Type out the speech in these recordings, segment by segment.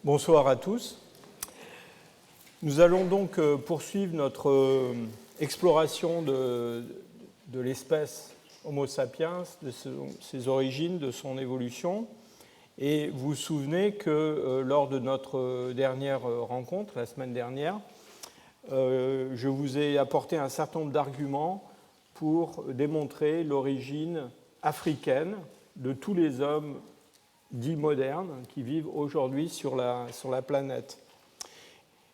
Bonsoir à tous. Nous allons donc poursuivre notre exploration de l'espèce Homo sapiens, de ses origines, de son évolution. Et vous vous souvenez que lors de notre dernière rencontre, la semaine dernière, je vous ai apporté un certain nombre d'arguments pour démontrer l'origine africaine de tous les hommes dits modernes qui vivent aujourd'hui sur la planète.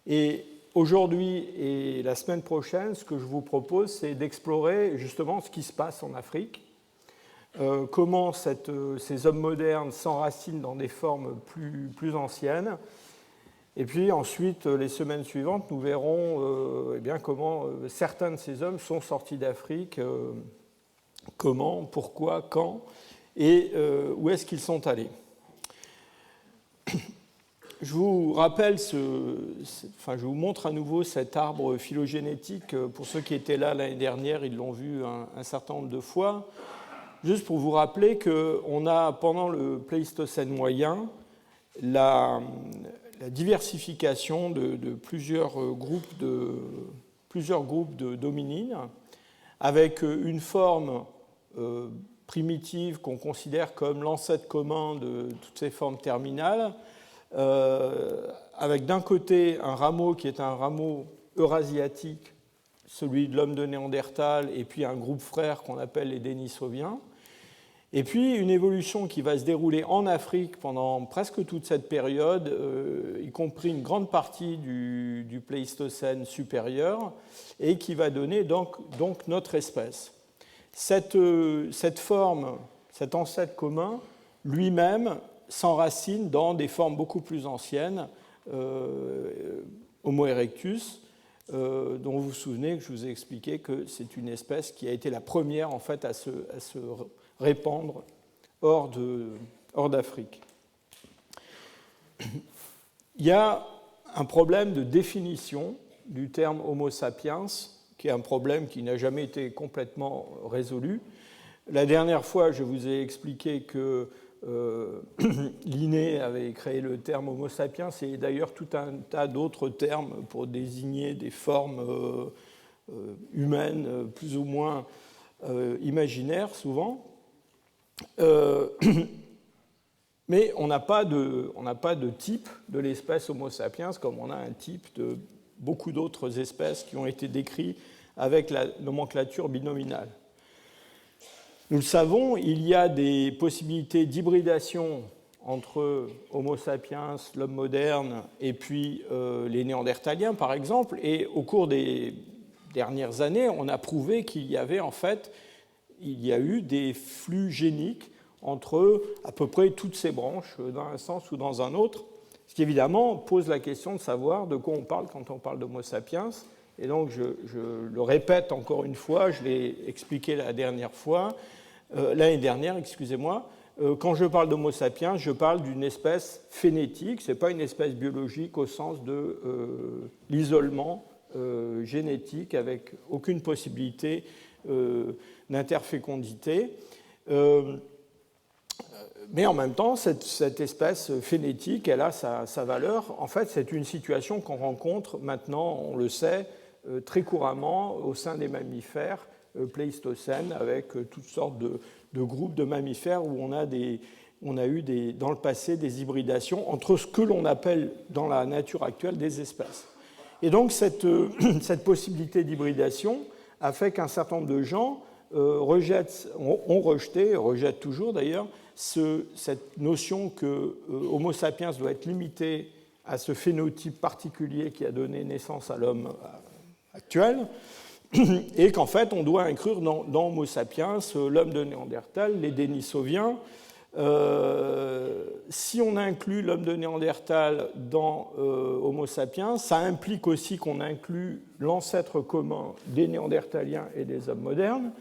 Et aujourd'hui et la semaine prochaine, ce que je vous propose, c'est d'explorer justement ce qui se passe en Afrique, comment ces hommes modernes s'enracinent dans des formes plus anciennes. Et puis ensuite, les semaines suivantes, nous verrons comment certains de ces hommes sont sortis d'Afrique, comment, pourquoi, quand, et où est-ce qu'ils sont allés. Je vous rappelle, je vous montre à nouveau cet arbre phylogénétique. Pour ceux qui étaient là l'année dernière, ils l'ont vu un certain nombre de fois. Juste pour vous rappeler qu'on a, pendant le Pléistocène moyen, la diversification de plusieurs groupes d'hominines, avec une forme primitive qu'on considère comme l'ancêtre commun de toutes ces formes terminales, avec d'un côté un rameau qui est un rameau eurasiatique, celui de l'homme de Néandertal, et puis un groupe frère qu'on appelle les Denisoviens, et puis une évolution qui va se dérouler en Afrique pendant presque toute cette période, y compris une grande partie du Pléistocène supérieur, et qui va donner donc notre espèce. Cette forme, cet ancêtre commun, lui-même s'enracine dans des formes beaucoup plus anciennes, Homo erectus, dont vous vous souvenez que je vous ai expliqué que c'est une espèce qui a été la première en fait à se répandre hors d'Afrique. Il y a un problème de définition du terme Homo sapiens, qui est un problème qui n'a jamais été complètement résolu. La dernière fois, je vous ai expliqué que Linné avait créé le terme Homo sapiens et d'ailleurs tout un tas d'autres termes pour désigner des formes humaines plus ou moins imaginaires souvent. Mais on n'a pas de type de l'espèce Homo sapiens comme on a un type de beaucoup d'autres espèces qui ont été décrites avec la nomenclature binominale. Nous le savons, il y a des possibilités d'hybridation entre Homo sapiens, l'homme moderne, et puis les Néandertaliens, par exemple. Et au cours des dernières années, on a prouvé qu'il y a eu des flux géniques entre à peu près toutes ces branches, dans un sens ou dans un autre, ce qui évidemment pose la question de savoir de quoi on parle quand on parle d'Homo sapiens. Et donc, je le répète encore une fois, je l'ai expliqué l'année dernière, excusez-moi, quand je parle d'Homo sapiens, je parle d'une espèce phénétique, ce n'est pas une espèce biologique au sens de l'isolement génétique avec aucune possibilité d'interfécondité. Mais en même temps, cette espèce phénétique, elle a sa valeur. En fait, c'est une situation qu'on rencontre maintenant, on le sait, très couramment au sein des mammifères pléistocènes, avec toutes sortes de groupes de mammifères où on a eu dans le passé des hybridations entre ce que l'on appelle dans la nature actuelle des espèces. Et donc cette possibilité d'hybridation a fait qu'un certain nombre de gens ont rejettent toujours d'ailleurs, cette notion que Homo sapiens doit être limité à ce phénotype particulier qui a donné naissance à l'homme actuel, et qu'en fait on doit inclure dans Homo sapiens l'homme de Néandertal, les Denisoviens. Si on inclut l'homme de Néandertal dans Homo sapiens, ça implique aussi qu'on inclut l'ancêtre commun des Néandertaliens et des hommes modernes.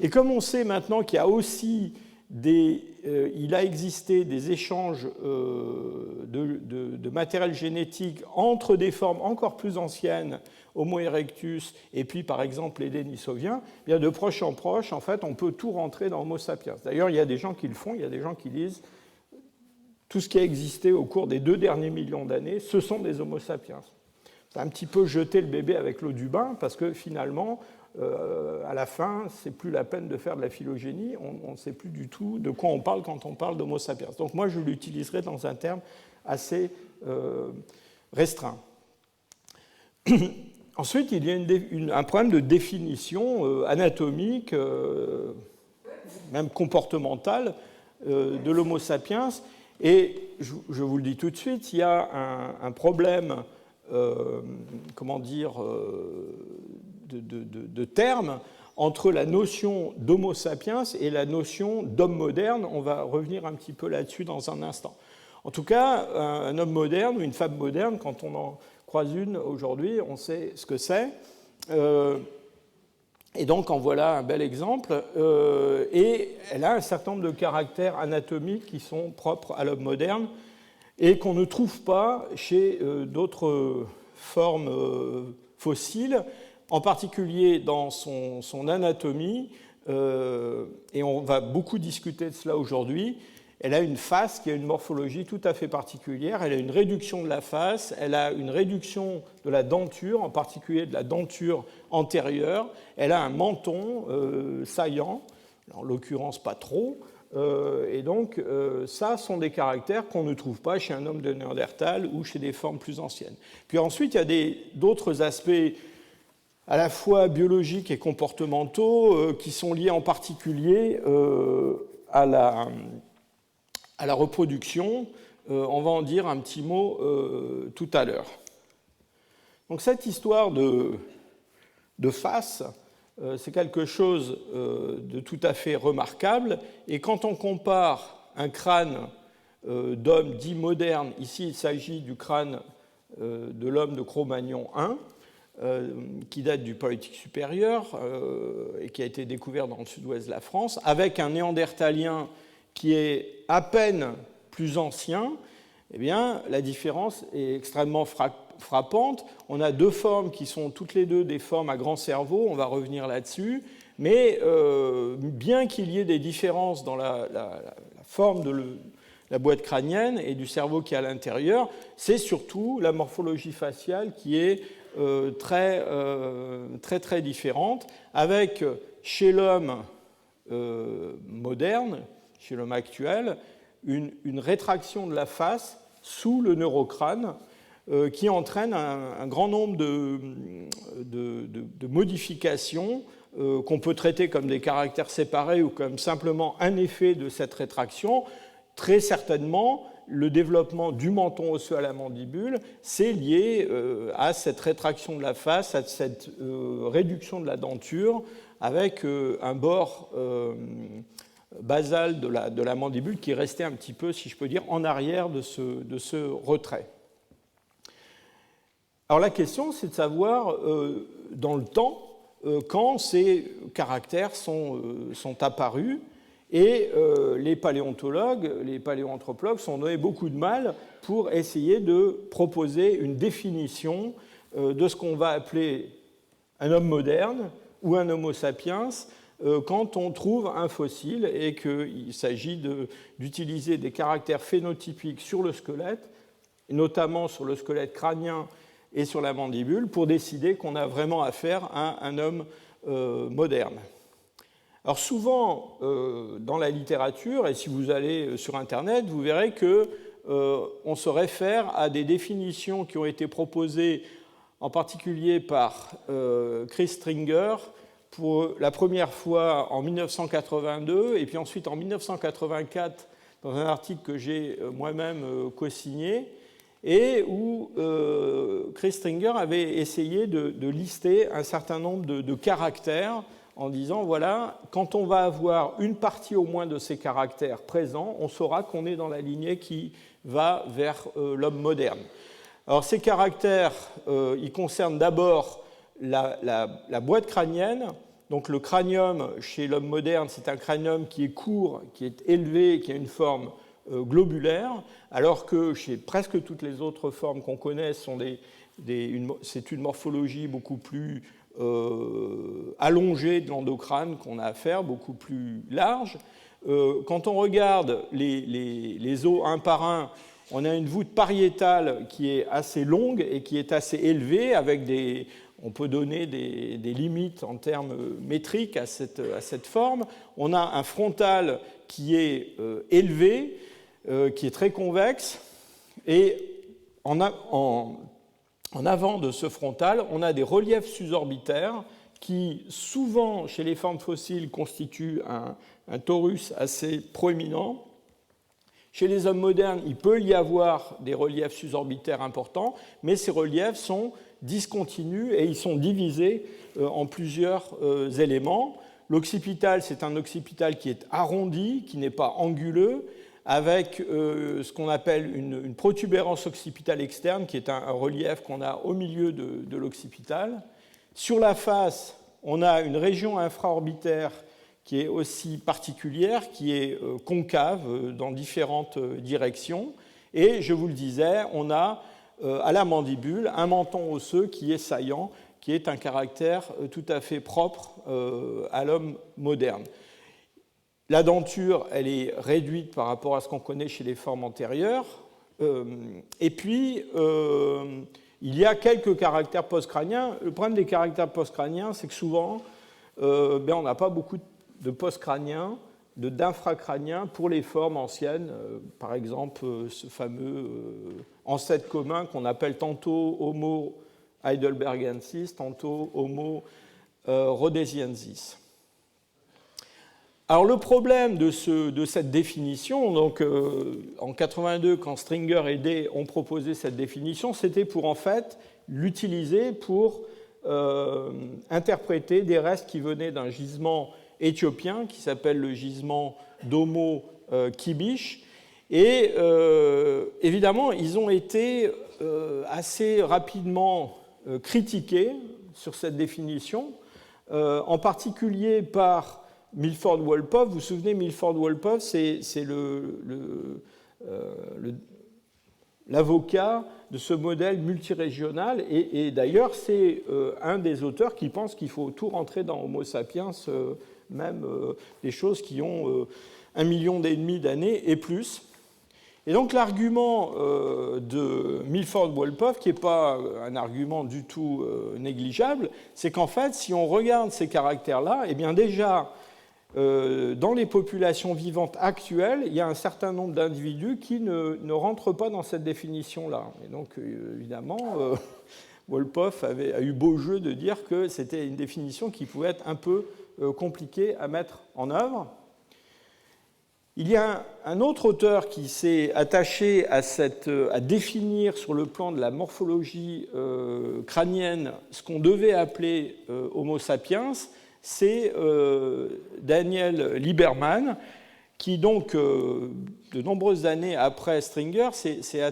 Et comme on sait maintenant qu'il y a aussi il a existé des échanges de matériel génétique entre des formes encore plus anciennes, Homo erectus, et puis par exemple les Denisoviens, bien de proche en proche, en fait, on peut tout rentrer dans Homo sapiens. D'ailleurs, il y a des gens qui le font, il y a des gens qui disent tout ce qui a existé au cours des 2 derniers millions d'années, ce sont des Homo sapiens. C'est un petit peu jeter le bébé avec l'eau du bain, parce que finalement, à la fin, c'est plus la peine de faire de la phylogénie, on ne sait plus du tout de quoi on parle quand on parle d'Homo sapiens. Donc moi, je l'utiliserai dans un terme assez restreint. Ensuite, il y a un problème de définition anatomique, même comportementale, de l'Homo sapiens. Et je vous le dis tout de suite, il y a un problème, de terme entre la notion d'Homo sapiens et la notion d'homme moderne. On va revenir un petit peu là-dessus dans un instant. En tout cas, un homme moderne ou une femme moderne, quand on en croise une aujourd'hui, on sait ce que c'est. Et donc, en voilà un bel exemple. Et elle a un certain nombre de caractères anatomiques qui sont propres à l'homme moderne et qu'on ne trouve pas chez d'autres formes fossiles, en particulier dans son anatomie. Et on va beaucoup discuter de cela aujourd'hui. Elle a une face qui a une morphologie tout à fait particulière. Elle a une réduction de la face, elle a une réduction de la denture, en particulier de la denture antérieure. Elle a un menton saillant, en l'occurrence pas trop. Et donc, ça sont des caractères qu'on ne trouve pas chez un homme de Néandertal ou chez des formes plus anciennes. Puis ensuite, il y a d'autres aspects à la fois biologiques et comportementaux qui sont liés en particulier à la reproduction. On va en dire un petit mot tout à l'heure. Donc cette histoire de face, c'est quelque chose de tout à fait remarquable. Et quand on compare un crâne d'homme dit moderne, ici il s'agit du crâne de l'homme de Cro-Magnon I, qui date du Paléolithique supérieur et qui a été découvert dans le sud-ouest de la France, avec un néandertalien qui est à peine plus ancien, eh bien, la différence est extrêmement frappante. On a 2 formes qui sont toutes les 2 des formes à grand cerveau, on va revenir là-dessus, mais bien qu'il y ait des différences dans la forme de la boîte crânienne et du cerveau qui est à l'intérieur, c'est surtout la morphologie faciale qui est très, très, très différente, avec chez l'homme moderne, chez l'homme actuel, une rétraction de la face sous le neurocrâne qui entraîne un grand nombre de modifications qu'on peut traiter comme des caractères séparés ou comme simplement un effet de cette rétraction. Très certainement, le développement du menton osseux à la mandibule, c'est lié à cette rétraction de la face, à cette réduction de la denture, avec un bord basal de la mandibule qui restait un petit peu, si je peux dire, en arrière de ce retrait. Alors la question, c'est de savoir, dans le temps, quand ces caractères sont apparus, et les paléontologues, les paléoanthropologues sont donné beaucoup de mal pour essayer de proposer une définition de ce qu'on va appeler un homme moderne ou un Homo sapiens quand on trouve un fossile et qu'il s'agit d'utiliser des caractères phénotypiques sur le squelette, notamment sur le squelette crânien et sur la mandibule, pour décider qu'on a vraiment affaire à un homme moderne. Alors souvent, dans la littérature, et si vous allez sur Internet, vous verrez qu'on se réfère à des définitions qui ont été proposées en particulier par Chris Stringer pour la première fois en 1982 et puis ensuite en 1984 dans un article que j'ai moi-même co-signé et où Chris Stringer avait essayé de lister un certain nombre de caractères en disant, voilà, quand on va avoir une partie au moins de ces caractères présents, on saura qu'on est dans la lignée qui va vers l'homme moderne. Alors ces caractères, ils concernent d'abord la boîte crânienne. Donc le cranium chez l'homme moderne, c'est un cranium qui est court, qui est élevé, qui a une forme globulaire, alors que chez presque toutes les autres formes qu'on connaît, c'est une morphologie beaucoup plus allongée de l'endocrâne qu'on a à faire, beaucoup plus large. Quand on regarde les os un par un, on a une voûte pariétale qui est assez longue et qui est assez élevée, avec on peut donner des limites en termes métriques à cette forme. On a un frontal qui est élevé, qui est très convexe, et en avant de ce frontal, on a des reliefs suborbitaires qui, souvent, chez les formes fossiles, constituent un torus assez proéminent. Chez les hommes modernes, il peut y avoir des reliefs suborbitaires importants, mais ces reliefs sont discontinus et ils sont divisés en plusieurs éléments. L'occipital, c'est un occipital qui est arrondi, qui n'est pas anguleux, avec ce qu'on appelle une protubérance occipitale externe, qui est un relief qu'on a au milieu de l'occipital. Sur la face, on a une région infraorbitaire qui est aussi particulière, qui est concave dans différentes directions. Et, je vous le disais, on a à la mandibule un menton osseux qui est saillant, qui est un caractère tout à fait propre à l'homme moderne. La denture, elle est réduite par rapport à ce qu'on connaît chez les formes antérieures. Et puis, il y a quelques caractères postcrâniens. Le problème des caractères postcrâniens, c'est que souvent, on n'a pas beaucoup de postcrâniens, d'infracrâniens pour les formes anciennes. Par exemple, ce fameux ancêtre commun qu'on appelle tantôt Homo heidelbergensis, tantôt Homo rhodesiensis. Alors le problème de cette définition, donc en 82, quand Stringer et Day ont proposé cette définition, c'était pour en fait l'utiliser pour interpréter des restes qui venaient d'un gisement éthiopien qui s'appelle le gisement d'Homo Kibish. Et évidemment, ils ont été assez rapidement critiqués sur cette définition, en particulier par Milford Wolpoff. Vous vous souvenez, Milford Wolpoff, c'est l'avocat de ce modèle multirégional, et d'ailleurs, c'est un des auteurs qui pense qu'il faut tout rentrer dans Homo sapiens, même des choses qui ont 1,5 million d'années et plus. Et donc l'argument de Milford Wolpoff, qui n'est pas un argument du tout négligeable, c'est qu'en fait, si on regarde ces caractères-là, eh bien déjà, dans les populations vivantes actuelles, il y a un certain nombre d'individus qui ne rentrent pas dans cette définition-là. Et donc, évidemment, Wolpoff a eu beau jeu de dire que c'était une définition qui pouvait être un peu compliquée à mettre en œuvre. Il y a un autre auteur qui s'est attaché à définir sur le plan de la morphologie crânienne ce qu'on devait appeler Homo sapiens. C'est Daniel Lieberman, qui donc, de nombreuses années après Stringer, s'est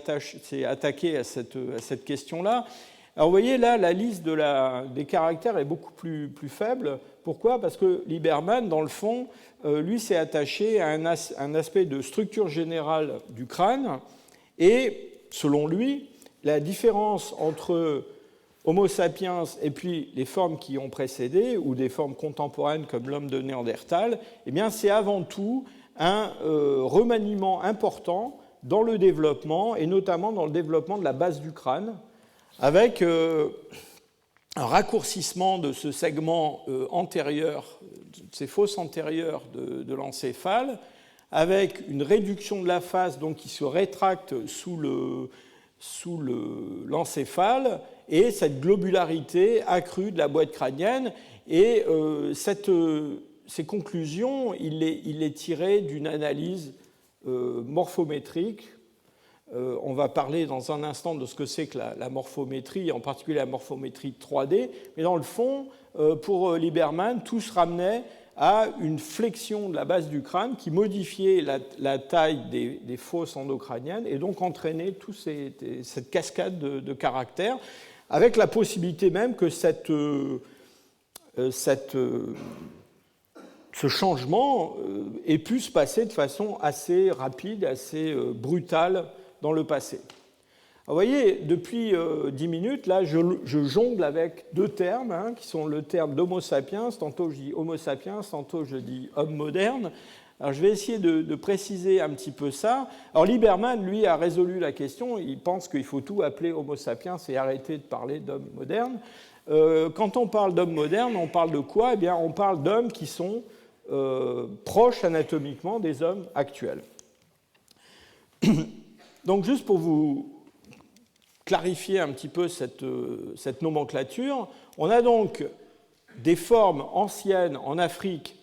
attaqué à cette question-là. Alors vous voyez là, la liste des caractères est beaucoup plus faible. Pourquoi ? Parce que Lieberman, dans le fond, lui s'est attaché à un aspect de structure générale du crâne, et selon lui, la différence entre Homo sapiens et puis les formes qui ont précédé, ou des formes contemporaines comme l'homme de Néandertal, eh bien, c'est avant tout un remaniement important dans le développement, et notamment dans le développement de la base du crâne, avec un raccourcissement de ce segment antérieur, de ces fosses antérieures de l'encéphale, avec une réduction de la face donc, qui se rétracte sous l'encéphale, et cette globularité accrue de la boîte crânienne. Et ces conclusions, il les tirait d'une analyse morphométrique. On va parler dans un instant de ce que c'est que la morphométrie, en particulier la morphométrie 3D, mais dans le fond, pour Lieberman, tout se ramenait à une flexion de la base du crâne qui modifiait la taille des fosses endocrâniennes et donc entraînait toute cette cascade de caractères, avec la possibilité même que ce changement ait pu se passer de façon assez rapide, assez brutale dans le passé. Vous voyez, depuis 10 minutes, là, je jongle avec deux termes, qui sont le terme d'Homo sapiens, tantôt je dis Homo sapiens, tantôt je dis homme moderne, Alors je vais essayer de préciser un petit peu ça. Alors Lieberman, lui, a résolu la question. Il pense qu'il faut tout appeler Homo sapiens et arrêter de parler d'homme moderne. Quand on parle d'homme moderne, on parle de quoi? Eh bien, on parle d'hommes qui sont proches anatomiquement des hommes actuels. Donc juste pour vous clarifier un petit peu cette nomenclature, on a donc des formes anciennes en Afrique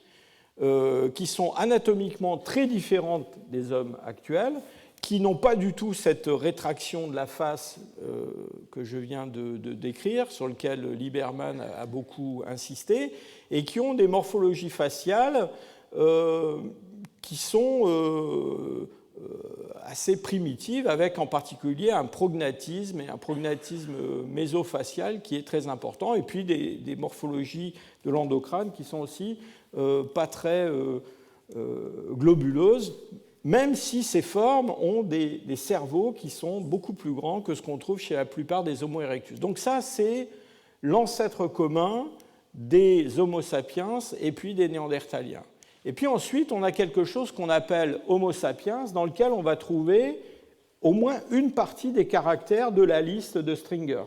qui sont anatomiquement très différentes des hommes actuels, qui n'ont pas du tout cette rétraction de la face que je viens de décrire, sur lequel Lieberman a beaucoup insisté, et qui ont des morphologies faciales qui sont assez primitives, avec en particulier un prognatisme, et un prognatisme mésofacial qui est très important, et puis des morphologies de l'endocrâne qui sont aussi pas très globuleuses, même si ces formes ont des cerveaux qui sont beaucoup plus grands que ce qu'on trouve chez la plupart des Homo erectus. Donc ça, c'est l'ancêtre commun des Homo sapiens et puis des Néandertaliens. Et puis ensuite, on a quelque chose qu'on appelle Homo sapiens, dans lequel on va trouver au moins une partie des caractères de la liste de Stringer.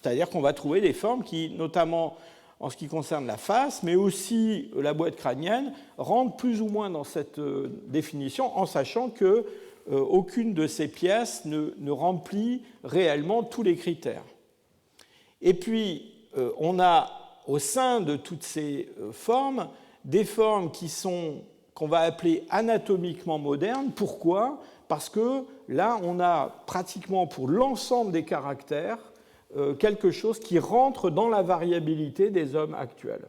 C'est-à-dire qu'on va trouver des formes qui, notamment en ce qui concerne la face, mais aussi la boîte crânienne, rentrent plus ou moins dans cette définition, en sachant qu'aucune de ces pièces ne remplit réellement tous les critères. Et puis, on a au sein de toutes ces formes des formes qu'on va appeler anatomiquement modernes. Pourquoi? Parce que là, on a pratiquement pour l'ensemble des caractères quelque chose qui rentre dans la variabilité des hommes actuels.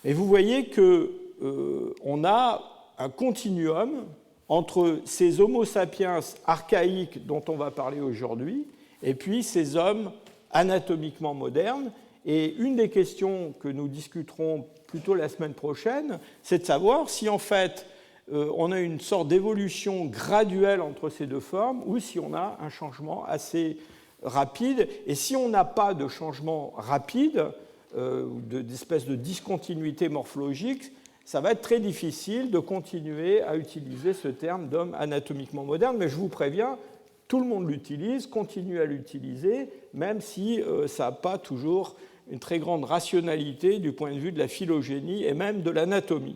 Et vous voyez qu'on a un continuum entre ces Homo sapiens archaïques dont on va parler aujourd'hui et puis ces hommes anatomiquement modernes. Et une des questions que nous discuterons plutôt la semaine prochaine, c'est de savoir si en fait on a une sorte d'évolution graduelle entre ces deux formes ou si on a un changement assez rapide. Et si on n'a pas de changement rapide, d'espèce de discontinuité morphologique, ça va être très difficile de continuer à utiliser ce terme d'homme anatomiquement moderne. Mais je vous préviens, tout le monde l'utilise, continue à l'utiliser, même si ça n'a pas toujours une très grande rationalité du point de vue de la phylogénie et même de l'anatomie.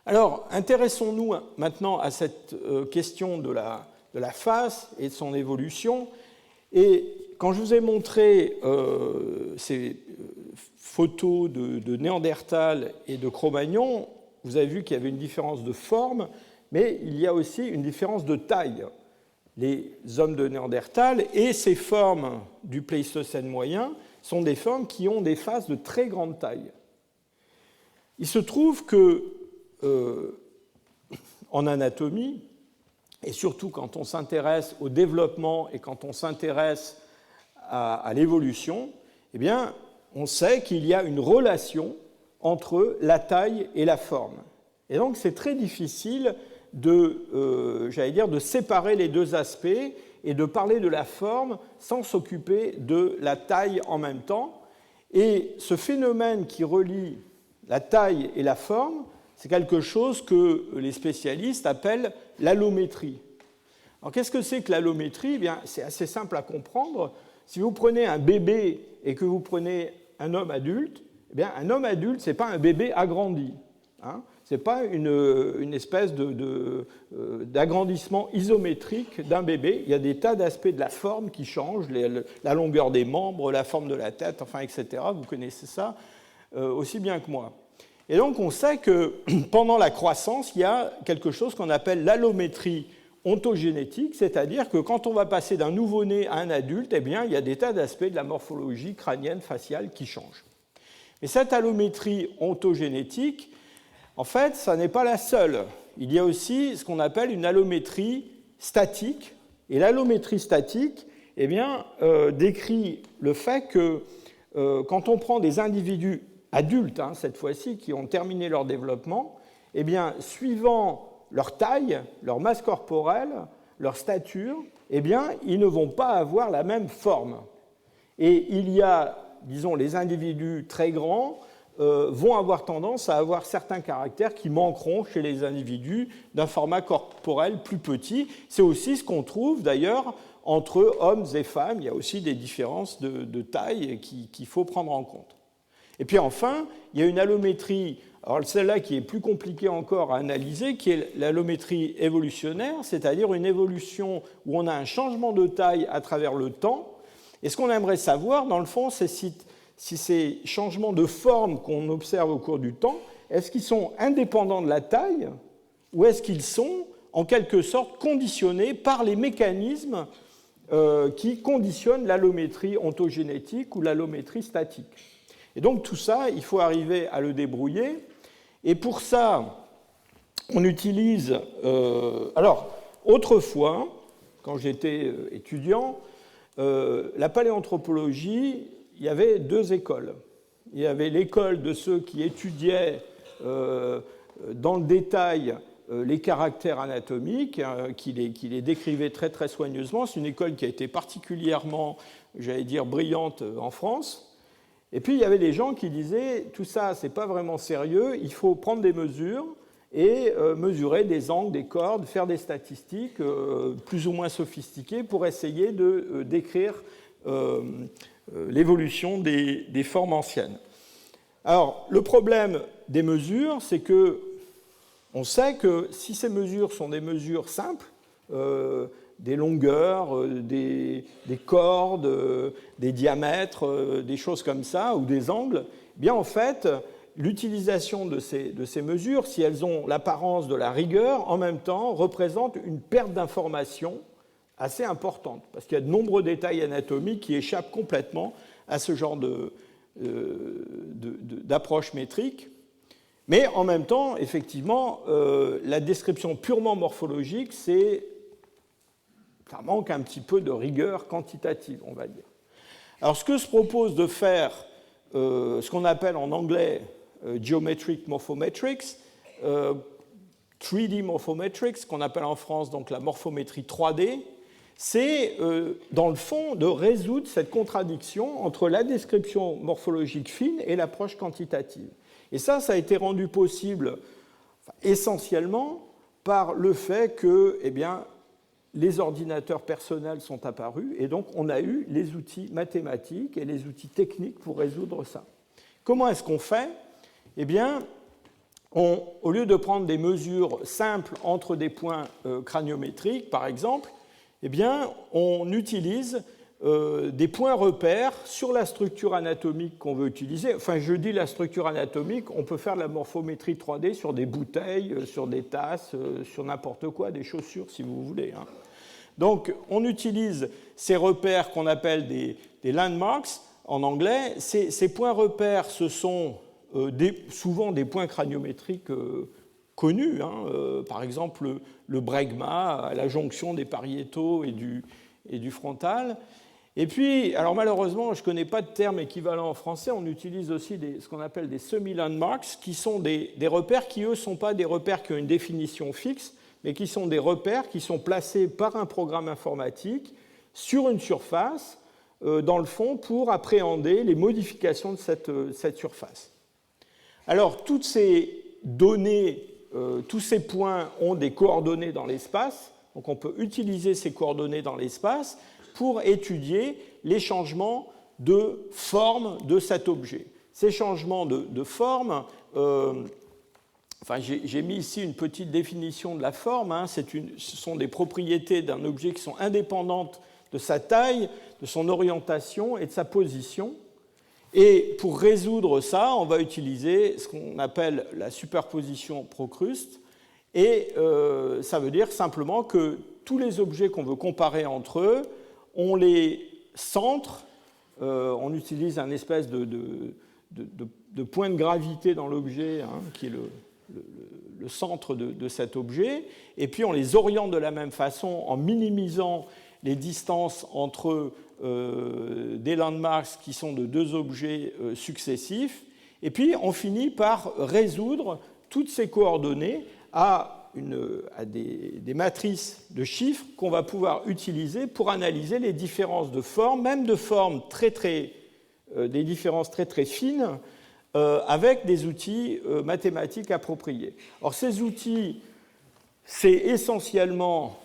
Alors, intéressons-nous maintenant à cette question de la face et de son évolution. Et quand je vous ai montré ces photos de Néandertal et de Cro-Magnon, vous avez vu qu'il y avait une différence de forme, mais il y a aussi une différence de taille. Les hommes de Néandertal et ces formes du Pléistocène moyen sont des formes qui ont des faces de très grande taille. Il se trouve que, en anatomie, et surtout quand on s'intéresse au développement et quand on s'intéresse à l'évolution, eh bien, on sait qu'il y a une relation entre la taille et la forme. Et donc, c'est très difficile de séparer les deux aspects et de parler de la forme sans s'occuper de la taille en même temps. Et ce phénomène qui relie la taille et la forme, c'est quelque chose que les spécialistes appellent l'allométrie. Alors, qu'est-ce que c'est que l'allométrie? Eh bien, c'est assez simple à comprendre. Si vous prenez un bébé et que vous prenez un homme adulte, eh bien, un homme adulte, ce n'est pas un bébé agrandi. Ce n'est pas une espèce d'agrandissement isométrique d'un bébé. Il y a des tas d'aspects de la forme qui changent, la longueur des membres, la forme de la tête, enfin, etc. Vous connaissez ça aussi bien que moi. Et donc, on sait que pendant la croissance, il y a quelque chose qu'on appelle l'allométrie ontogénétique, c'est-à-dire que quand on va passer d'un nouveau-né à un adulte, eh bien, il y a des tas d'aspects de la morphologie crânienne, faciale qui changent. Mais cette allométrie ontogénétique, en fait, ça n'est pas la seule. Il y a aussi ce qu'on appelle une allométrie statique. Et l'allométrie statique eh bien, décrit le fait que quand on prend des individus adultes, cette fois-ci, qui ont terminé leur développement, eh bien, suivant leur taille, leur masse corporelle, leur stature, eh bien, ils ne vont pas avoir la même forme. Et il y a, disons, les individus très grands vont avoir tendance à avoir certains caractères qui manqueront chez les individus d'un format corporel plus petit. C'est aussi ce qu'on trouve d'ailleurs entre hommes et femmes. Il y a aussi des différences de taille qu'il faut prendre en compte. Et puis enfin, il y a une allométrie, alors celle-là qui est plus compliquée encore à analyser, qui est l'allométrie évolutionnaire, c'est-à-dire une évolution où on a un changement de taille à travers le temps. Et ce qu'on aimerait savoir, dans le fond, c'est si ces changements de forme qu'on observe au cours du temps, est-ce qu'ils sont indépendants de la taille ou est-ce qu'ils sont en quelque sorte conditionnés par les mécanismes qui conditionnent l'allométrie ontogénétique ou l'allométrie statique. Et donc tout ça, il faut arriver à le débrouiller. Et pour ça, on utilise... alors, autrefois, quand j'étais étudiant, la paléanthropologie, il y avait deux écoles. Il y avait l'école de ceux qui étudiaient dans le détail les caractères anatomiques, qui les décrivaient très, très soigneusement. C'est une école qui a été particulièrement, j'allais dire, brillante en France. Et puis, il y avait des gens qui disaient « tout ça, ce n'est pas vraiment sérieux, il faut prendre des mesures et mesurer des angles, des cordes, faire des statistiques plus ou moins sophistiquées pour essayer de décrire l'évolution des formes anciennes. » Alors, le problème des mesures, c'est que on sait que si ces mesures sont des mesures simples, des longueurs, des cordes, des diamètres, des choses comme ça, ou des angles, eh bien en fait, l'utilisation de ces mesures, si elles ont l'apparence de la rigueur, en même temps, représente une perte d'information assez importante, parce qu'il y a de nombreux détails anatomiques qui échappent complètement à ce genre d'approche métrique. Mais en même temps, effectivement, la description purement morphologique, ça manque un petit peu de rigueur quantitative, on va dire. Alors, ce que se propose de faire, ce qu'on appelle en anglais Geometric Morphometrics, 3D Morphometrics, qu'on appelle en France donc la morphométrie 3D, c'est, dans le fond, de résoudre cette contradiction entre la description morphologique fine et l'approche quantitative. Et ça a été rendu possible essentiellement par le fait que les ordinateurs personnels sont apparus et donc on a eu les outils mathématiques et les outils techniques pour résoudre ça. Comment est-ce qu'on fait ? Eh bien, au lieu de prendre des mesures simples entre des points craniométriques, par exemple, eh bien, on utilise des points repères sur la structure anatomique qu'on veut utiliser. Enfin, je dis la structure anatomique, on peut faire de la morphométrie 3D sur des bouteilles, sur des tasses, sur n'importe quoi, des chaussures si vous voulez. Donc, on utilise ces repères qu'on appelle des landmarks en anglais. Ces points repères, ce sont souvent des points craniométriques connus. Par exemple, le bregma, à la jonction des pariétaux et du frontal. Et puis, alors malheureusement, je ne connais pas de terme équivalent en français, on utilise aussi ce qu'on appelle des semi-landmarks, qui sont des repères qui, eux, ne sont pas des repères qui ont une définition fixe, mais qui sont des repères qui sont placés par un programme informatique sur une surface, dans le fond, pour appréhender les modifications de cette surface. Alors, toutes ces données, tous ces points ont des coordonnées dans l'espace, donc on peut utiliser ces coordonnées dans l'espace pour étudier les changements de forme de cet objet. Ces changements de forme, j'ai mis ici une petite définition de la forme, ce sont des propriétés d'un objet qui sont indépendantes de sa taille, de son orientation et de sa position. Et pour résoudre ça, on va utiliser ce qu'on appelle la superposition Procruste, et ça veut dire simplement que tous les objets qu'on veut comparer entre eux, on les centre, on utilise un espèce de point de gravité dans l'objet, qui est le centre de cet objet, et puis on les oriente de la même façon en minimisant les distances entre des landmarks qui sont de deux objets successifs, et puis on finit par résoudre toutes ces coordonnées à des matrices de chiffres qu'on va pouvoir utiliser pour analyser les différences de forme, même de forme des différences très très fines, avec des outils mathématiques appropriés. Or, ces outils, c'est essentiellement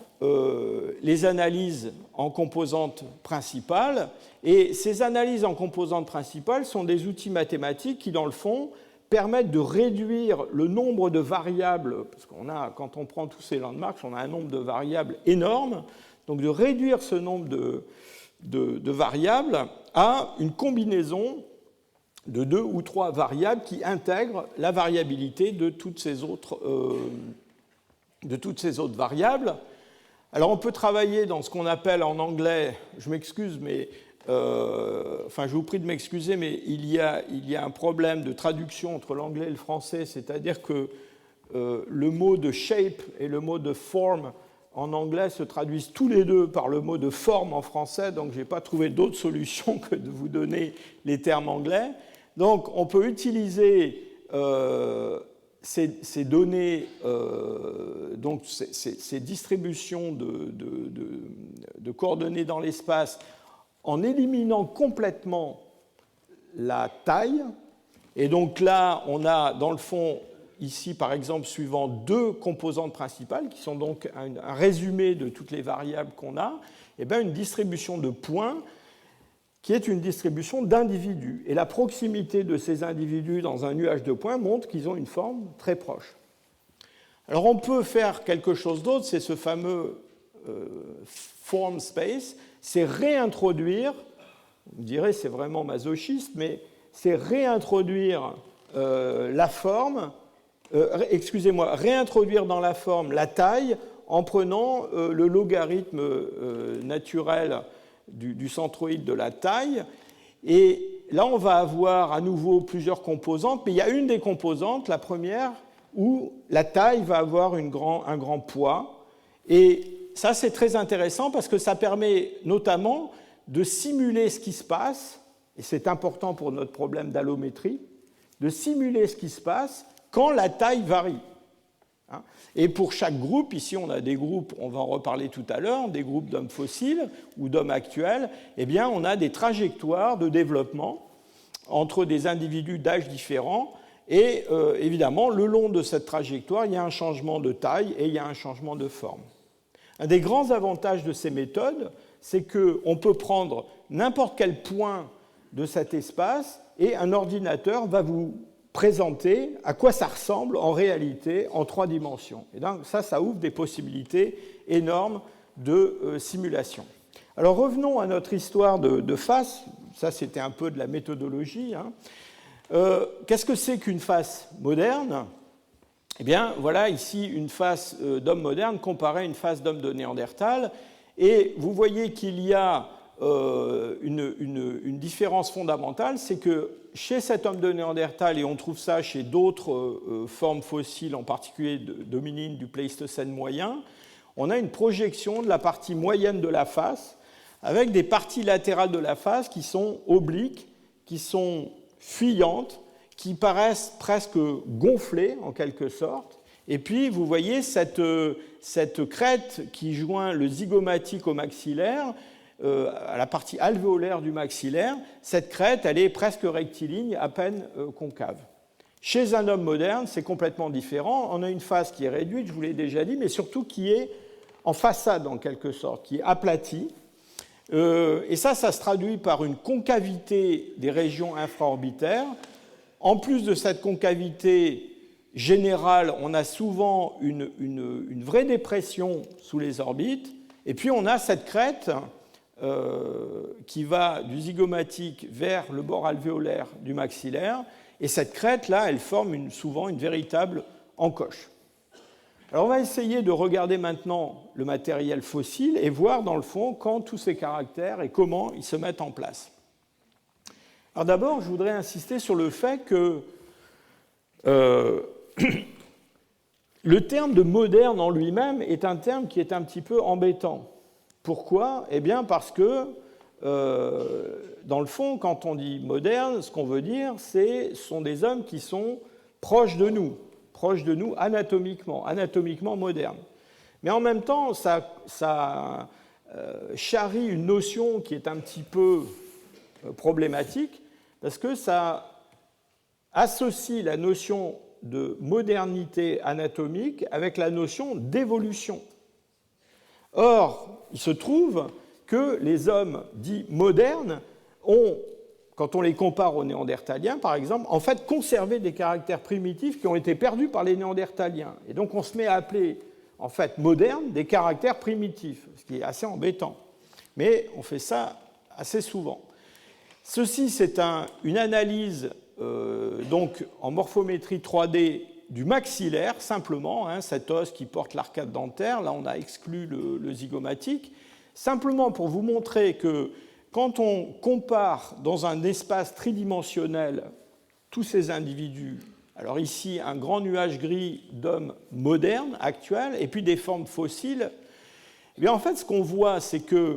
les analyses en composantes principales, et ces analyses en composantes principales sont des outils mathématiques qui, dans le fond, permettent de réduire le nombre de variables, parce quand on prend tous ces landmarks, on a un nombre de variables énorme, donc de réduire ce nombre de variables à une combinaison de 2 ou 3 variables qui intègrent la variabilité de toutes ces autres variables. Alors on peut travailler dans ce qu'on appelle en anglais, je m'excuse, mais je vous prie de m'excuser, mais il y a un problème de traduction entre l'anglais et le français, c'est-à-dire que le mot de shape et le mot de form en anglais se traduisent tous les deux par le mot de forme en français, donc je n'ai pas trouvé d'autre solution que de vous donner les termes anglais. Donc on peut utiliser ces données, donc ces distributions de coordonnées dans l'espace en éliminant complètement la taille. Et donc là, on a dans le fond, ici par exemple, suivant 2 composantes principales, qui sont donc un résumé de toutes les variables qu'on a, et bien une distribution de points qui est une distribution d'individus. Et la proximité de ces individus dans un nuage de points montre qu'ils ont une forme très proche. Alors on peut faire quelque chose d'autre, c'est ce fameux form space, c'est réintroduire, vous me direz c'est vraiment masochiste, mais c'est réintroduire la forme, réintroduire dans la forme la taille en prenant le logarithme naturel du centroïde de la taille. Et là, on va avoir à nouveau plusieurs composantes, mais il y a une des composantes, la première, où la taille va avoir un grand poids. Et ça, c'est très intéressant parce que ça permet notamment de simuler ce qui se passe, et c'est important pour notre problème d'allométrie, de simuler ce qui se passe quand la taille varie. Et pour chaque groupe, ici on a des groupes, on va en reparler tout à l'heure, des groupes d'hommes fossiles ou d'hommes actuels, eh bien on a des trajectoires de développement entre des individus d'âge différents, et évidemment, le long de cette trajectoire, il y a un changement de taille et il y a un changement de forme. Un des grands avantages de ces méthodes, c'est qu'on peut prendre n'importe quel point de cet espace et un ordinateur va vous présenter à quoi ça ressemble en réalité en 3 dimensions. Et donc ça ouvre des possibilités énormes de simulation. Alors revenons à notre histoire de face. Ça, c'était un peu de la méthodologie. Qu'est-ce que c'est qu'une face moderne ? Eh bien, voilà ici une face d'homme moderne comparée à une face d'homme de Néandertal. Et vous voyez qu'il y a une différence fondamentale, c'est que chez cet homme de Néandertal, et on trouve ça chez d'autres formes fossiles, en particulier d'hominines du Pléistocène moyen, on a une projection de la partie moyenne de la face, avec des parties latérales de la face qui sont obliques, qui sont fuyantes, qui paraissent presque gonflées en quelque sorte. Et puis, vous voyez cette crête qui joint le zygomatique au maxillaire, à la partie alvéolaire du maxillaire, cette crête, elle est presque rectiligne, à peine concave. Chez un homme moderne, c'est complètement différent. On a une face qui est réduite, je vous l'ai déjà dit, mais surtout qui est en façade, en quelque sorte, qui est aplatie. Et ça se traduit par une concavité des régions infraorbitaires. En plus de cette concavité générale, on a souvent une vraie dépression sous les orbites. Et puis, on a cette crête qui va du zygomatique vers le bord alvéolaire du maxillaire. Et cette crête-là, elle forme souvent une véritable encoche. Alors on va essayer de regarder maintenant le matériel fossile et voir dans le fond quand tous ces caractères et comment ils se mettent en place. Alors d'abord, je voudrais insister sur le fait que le terme de moderne en lui-même est un terme qui est un petit peu embêtant. Pourquoi ? Eh bien parce que, dans le fond, quand on dit moderne, ce qu'on veut dire, ce sont des hommes qui sont proches de nous anatomiquement modernes. Mais en même temps, ça charrie une notion qui est un petit peu problématique, parce que ça associe la notion de modernité anatomique avec la notion d'évolution. Or, il se trouve que les hommes dits modernes ont, quand on les compare aux Néandertaliens, par exemple, en fait conservé des caractères primitifs qui ont été perdus par les Néandertaliens. Et donc on se met à appeler, en fait, modernes des caractères primitifs, ce qui est assez embêtant. Mais on fait ça assez souvent. Ceci, c'est une analyse donc en morphométrie 3D du maxillaire, simplement, cet os qui porte l'arcade dentaire. Là, on a exclu le zygomatique. Simplement pour vous montrer que quand on compare dans un espace tridimensionnel tous ces individus, alors ici, un grand nuage gris d'hommes modernes, actuels, et puis des formes fossiles, eh bien, en fait, ce qu'on voit, c'est que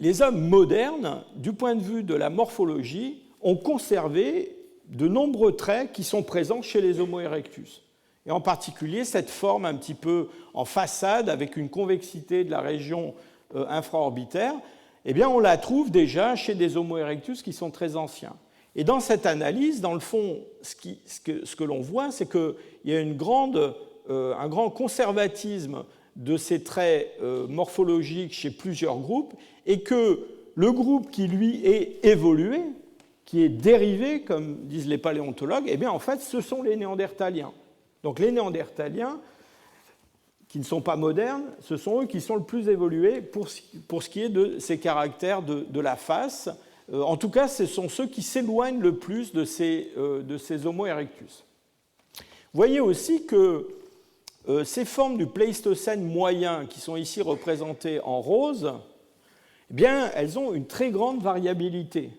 les hommes modernes, du point de vue de la morphologie, ont conservé de nombreux traits qui sont présents chez les Homo erectus. Et en particulier, cette forme un petit peu en façade, avec une convexité de la région infraorbitaire, eh bien, on la trouve déjà chez des Homo erectus qui sont très anciens. Et dans cette analyse, dans le fond, ce que l'on voit, c'est qu'il y a un grand conservatisme de ces traits morphologiques chez plusieurs groupes, et que le groupe qui, lui, est évolué, qui est dérivé, comme disent les paléontologues, eh bien, en fait, ce sont les Néandertaliens. Donc les Néandertaliens, qui ne sont pas modernes, ce sont eux qui sont le plus évolués pour ce qui est de ces caractères de la face. En tout cas, ce sont ceux qui s'éloignent le plus de ces Homo erectus. Vous voyez aussi que ces formes du Pléistocène moyen, qui sont ici représentées en rose, eh bien, elles ont une très grande variabilité.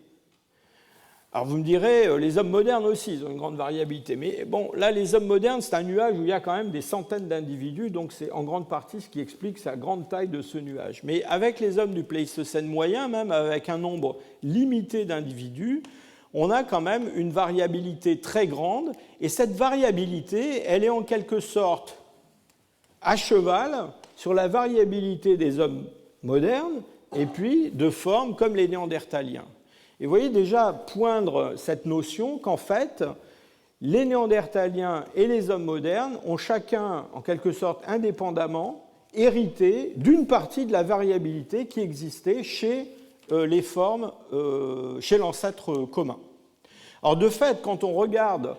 Alors vous me direz, les hommes modernes aussi, ils ont une grande variabilité. Mais bon, là, les hommes modernes, c'est un nuage où il y a quand même des centaines d'individus, donc c'est en grande partie ce qui explique la grande taille de ce nuage. Mais avec les hommes du Pléistocène moyen, même avec un nombre limité d'individus, on a quand même une variabilité très grande. Et cette variabilité, elle est en quelque sorte à cheval sur la variabilité des hommes modernes et puis de formes comme les Néandertaliens. Et vous voyez déjà poindre cette notion qu'en fait, les Néandertaliens et les hommes modernes ont chacun, en quelque sorte indépendamment, hérité d'une partie de la variabilité qui existait chez les formes, chez l'ancêtre commun. Alors de fait, quand on regarde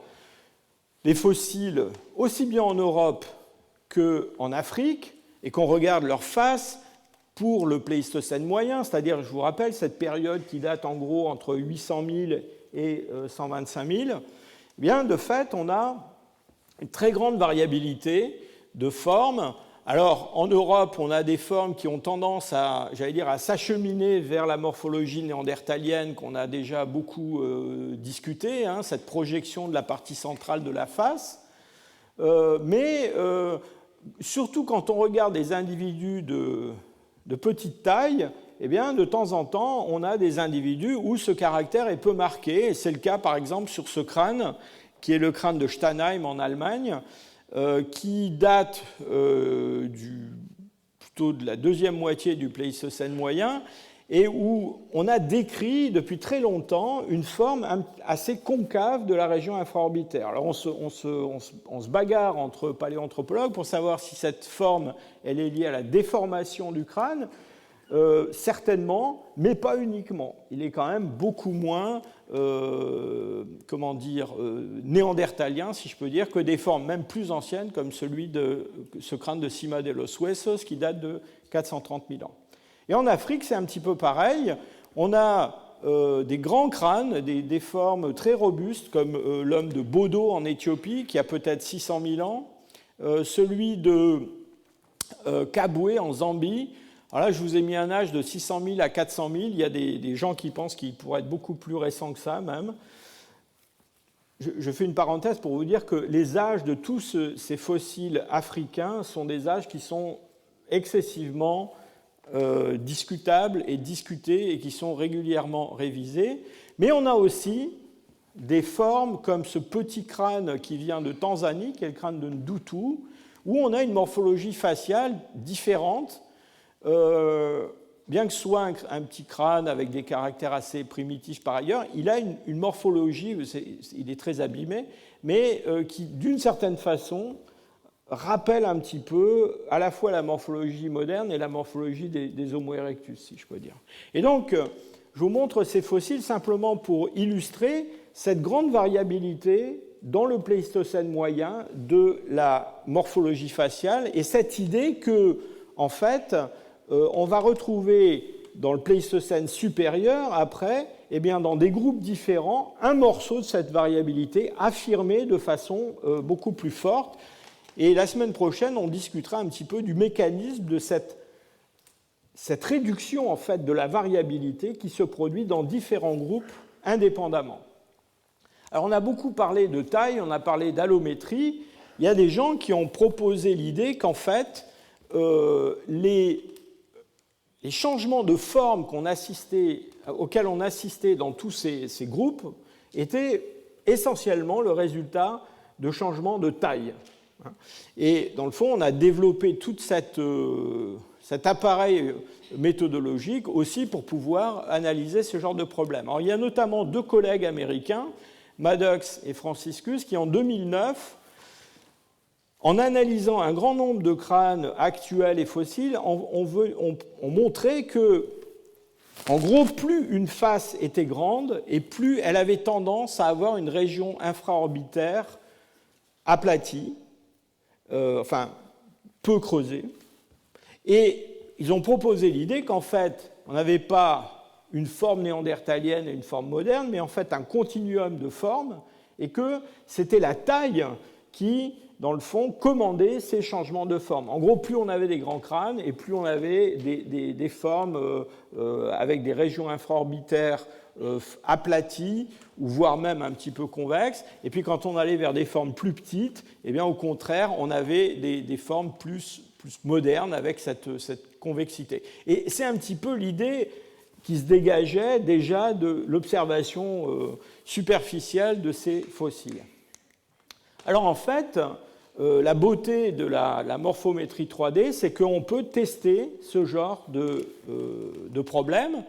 les fossiles, aussi bien en Europe qu'en Afrique, et qu'on regarde leur face, pour le Pléistocène moyen, c'est-à-dire, je vous rappelle, cette période qui date en gros entre 800 000 et 125 000, eh bien, de fait, on a une très grande variabilité de formes. Alors, en Europe, on a des formes qui ont tendance à s'acheminer vers la morphologie néandertalienne qu'on a déjà beaucoup discuté, cette projection de la partie centrale de la face. Mais surtout quand on regarde des individus de petite taille, eh bien, de temps en temps, on a des individus où ce caractère est peu marqué. Et c'est le cas, par exemple, sur ce crâne, qui est le crâne de Steinheim en Allemagne, qui date plutôt de la deuxième moitié du Pléistocène moyen, et où on a décrit depuis très longtemps une forme assez concave de la région infraorbitaire. Alors on se bagarre entre paléanthropologues pour savoir si cette forme elle est liée à la déformation du crâne. Certainement, mais pas uniquement. Il est quand même beaucoup moins néandertalien, si je peux dire, que des formes même plus anciennes comme celui de ce crâne de Cima de los Huesos qui date de 430 000 ans. Et en Afrique, c'est un petit peu pareil. On a des grands crânes, des formes très robustes, comme l'homme de Bodo en Éthiopie, qui a peut-être 600 000 ans, celui de Kabwe en Zambie. Alors là, je vous ai mis un âge de 600 000 à 400 000. Il y a des gens qui pensent qu'il pourrait être beaucoup plus récent que ça, même. Je fais une parenthèse pour vous dire que les âges de tous ces fossiles africains sont des âges qui sont excessivement discutables et discutés et qui sont régulièrement révisés. Mais on a aussi des formes comme ce petit crâne qui vient de Tanzanie, qui est le crâne de Ndutu, où on a une morphologie faciale différente, bien que ce soit un petit crâne avec des caractères assez primitifs par ailleurs, il a une morphologie, il est très abîmé, mais qui, d'une certaine façon, rappelle un petit peu à la fois la morphologie moderne et la morphologie des Homo erectus, si je peux dire. Et donc, je vous montre ces fossiles simplement pour illustrer cette grande variabilité dans le Pléistocène moyen de la morphologie faciale et cette idée que, en fait, on va retrouver dans le Pléistocène supérieur, après, eh bien, dans des groupes différents, un morceau de cette variabilité affirmé de façon beaucoup plus forte. Et la semaine prochaine, on discutera un petit peu du mécanisme de cette réduction en fait, de la variabilité qui se produit dans différents groupes indépendamment. Alors, on a beaucoup parlé de taille, on a parlé d'allométrie. Il y a des gens qui ont proposé l'idée qu'en fait, les changements de forme auxquels on assistait dans tous ces groupes étaient essentiellement le résultat de changements de taille. Et dans le fond, on a développé tout cet appareil méthodologique aussi pour pouvoir analyser ce genre de problème. Alors, il y a notamment 2 collègues américains, Maddox et Franciscus, qui en 2009, en analysant un grand nombre de crânes actuels et fossiles, ont montré que, en gros, plus une face était grande et plus elle avait tendance à avoir une région infraorbitaire aplatie, peu creusée. Et ils ont proposé l'idée qu'en fait, on n'avait pas une forme néandertalienne et une forme moderne, mais en fait un continuum de formes, et que c'était la taille qui, dans le fond, commandait ces changements de forme. En gros, plus on avait des grands crânes, et plus on avait des formes avec des régions infraorbitaires aplaties, ou voire même un petit peu convexes. Et puis quand on allait vers des formes plus petites, eh bien, au contraire, on avait des formes plus modernes avec cette convexité. Et c'est un petit peu l'idée qui se dégageait déjà de l'observation superficielle de ces fossiles. Alors en fait, la beauté de la morphométrie 3D, c'est qu'on peut tester ce genre de problème.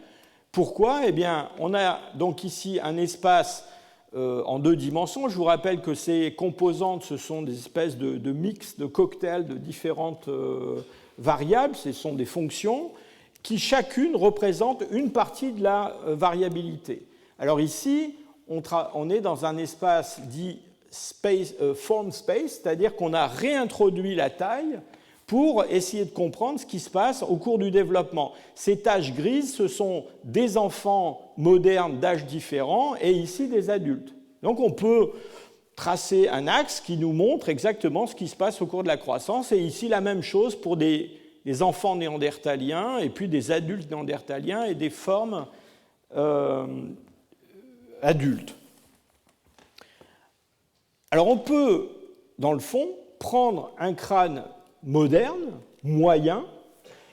Pourquoi ? Eh bien, on a donc ici un espace en 2 dimensions. Je vous rappelle que ces composantes, ce sont des espèces de mix, de cocktails de différentes variables, ce sont des fonctions qui chacune représente une partie de la variabilité. Alors ici, on est dans un espace dit form space, c'est-à-dire qu'on a réintroduit la taille pour essayer de comprendre ce qui se passe au cours du développement. Ces taches grises, ce sont des enfants modernes d'âges différents et ici des adultes. Donc on peut tracer un axe qui nous montre exactement ce qui se passe au cours de la croissance. Et ici, la même chose pour des enfants néandertaliens et puis des adultes néandertaliens et des formes adultes. Alors on peut, dans le fond, prendre un crâne moderne, moyen,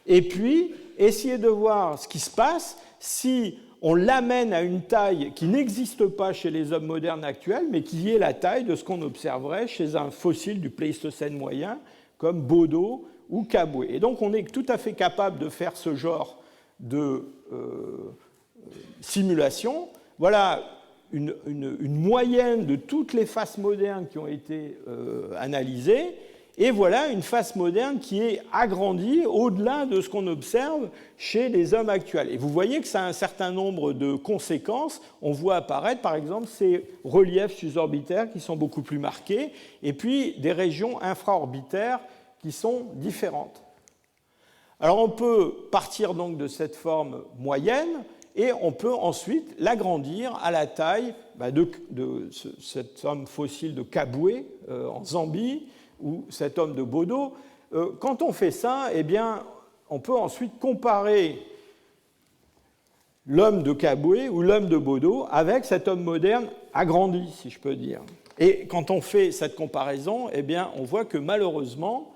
et puis essayer de voir ce qui se passe si on l'amène à une taille qui n'existe pas chez les hommes modernes actuels, mais qui est la taille de ce qu'on observerait chez un fossile du Pléistocène moyen, comme Bodo ou Kabwe. Et donc on est tout à fait capable de faire ce genre de simulation. Voilà une moyenne de toutes les faces modernes qui ont été analysées. Et voilà une face moderne qui est agrandie au-delà de ce qu'on observe chez les hommes actuels. Et vous voyez que ça a un certain nombre de conséquences. On voit apparaître, par exemple, ces reliefs susorbitaires qui sont beaucoup plus marqués, et puis des régions infraorbitaires qui sont différentes. Alors on peut partir donc de cette forme moyenne, et on peut ensuite l'agrandir à la taille de cet homme fossile de Kabwe en Zambie, ou cet homme de Bodo. Quand on fait ça, eh bien, on peut ensuite comparer l'homme de Kabwe ou l'homme de Bodo avec cet homme moderne agrandi, si je peux dire. Et quand on fait cette comparaison, eh bien, on voit que malheureusement,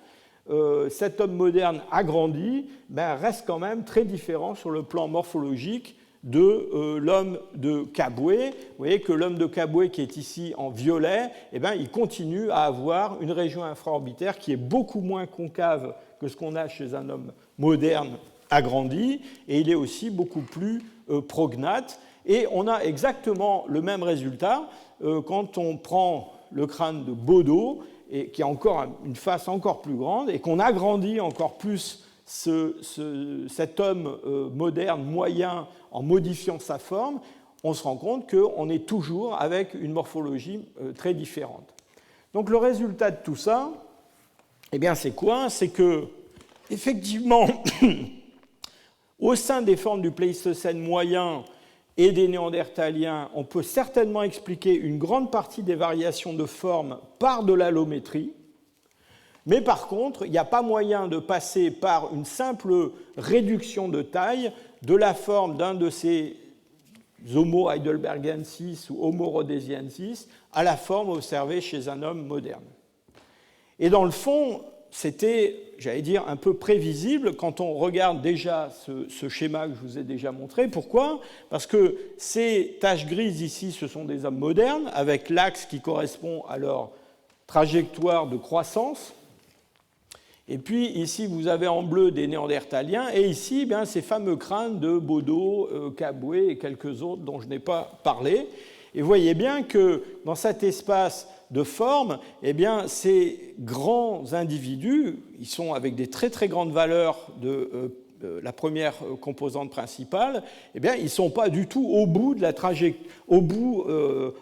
cet homme moderne agrandi reste quand même très différent sur le plan morphologique de l'homme de Kabwe. Vous voyez que l'homme de Kabwe, qui est ici en violet, eh bien, il continue à avoir une région infraorbitaire qui est beaucoup moins concave que ce qu'on a chez un homme moderne agrandi et il est aussi beaucoup plus prognate. Et on a exactement le même résultat quand on prend le crâne de Bodo, et qui a encore une face encore plus grande, et qu'on agrandit encore plus cet homme moderne, moyen, en modifiant sa forme, on se rend compte qu'on est toujours avec une morphologie très différente. Donc le résultat de tout ça, eh bien, c'est quoi? C'est que, effectivement, au sein des formes du Pléistocène moyen et des Néandertaliens, on peut certainement expliquer une grande partie des variations de forme par de l'allométrie, mais par contre, il n'y a pas moyen de passer par une simple réduction de taille de la forme d'un de ces Homo heidelbergensis ou Homo rhodesiensis à la forme observée chez un homme moderne. Et dans le fond, c'était, j'allais dire, un peu prévisible quand on regarde déjà ce schéma que je vous ai déjà montré. Pourquoi? Parce que ces taches grises ici, ce sont des hommes modernes, avec l'axe qui correspond à leur trajectoire de croissance. Et puis ici, vous avez en bleu des Néandertaliens, et ici, bien, ces fameux crânes de Bodo, Caboué et quelques autres dont je n'ai pas parlé. Et vous voyez bien que dans cet espace de forme, eh bien, ces grands individus, ils sont avec des très très grandes valeurs de la première composante principale, eh bien, ils ne sont pas du tout au bout de la trajectoire,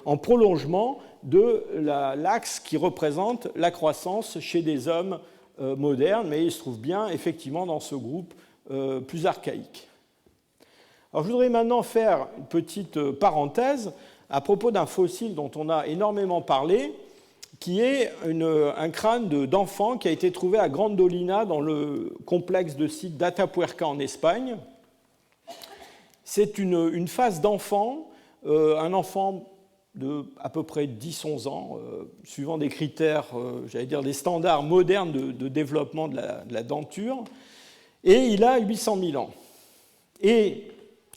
en prolongement de l'axe qui représente la croissance chez des hommes modernes, mais ils se trouvent bien effectivement dans ce groupe plus archaïque. Alors, je voudrais maintenant faire une petite parenthèse à propos d'un fossile dont on a énormément parlé, qui est un crâne d'enfant qui a été trouvé à Grandolina dans le complexe de sites d'Atapuerca en Espagne. C'est une face d'enfant, un enfant de à peu près 10-11 ans, suivant des critères, j'allais dire des standards modernes de développement de la denture, et il a 800 000 ans. Et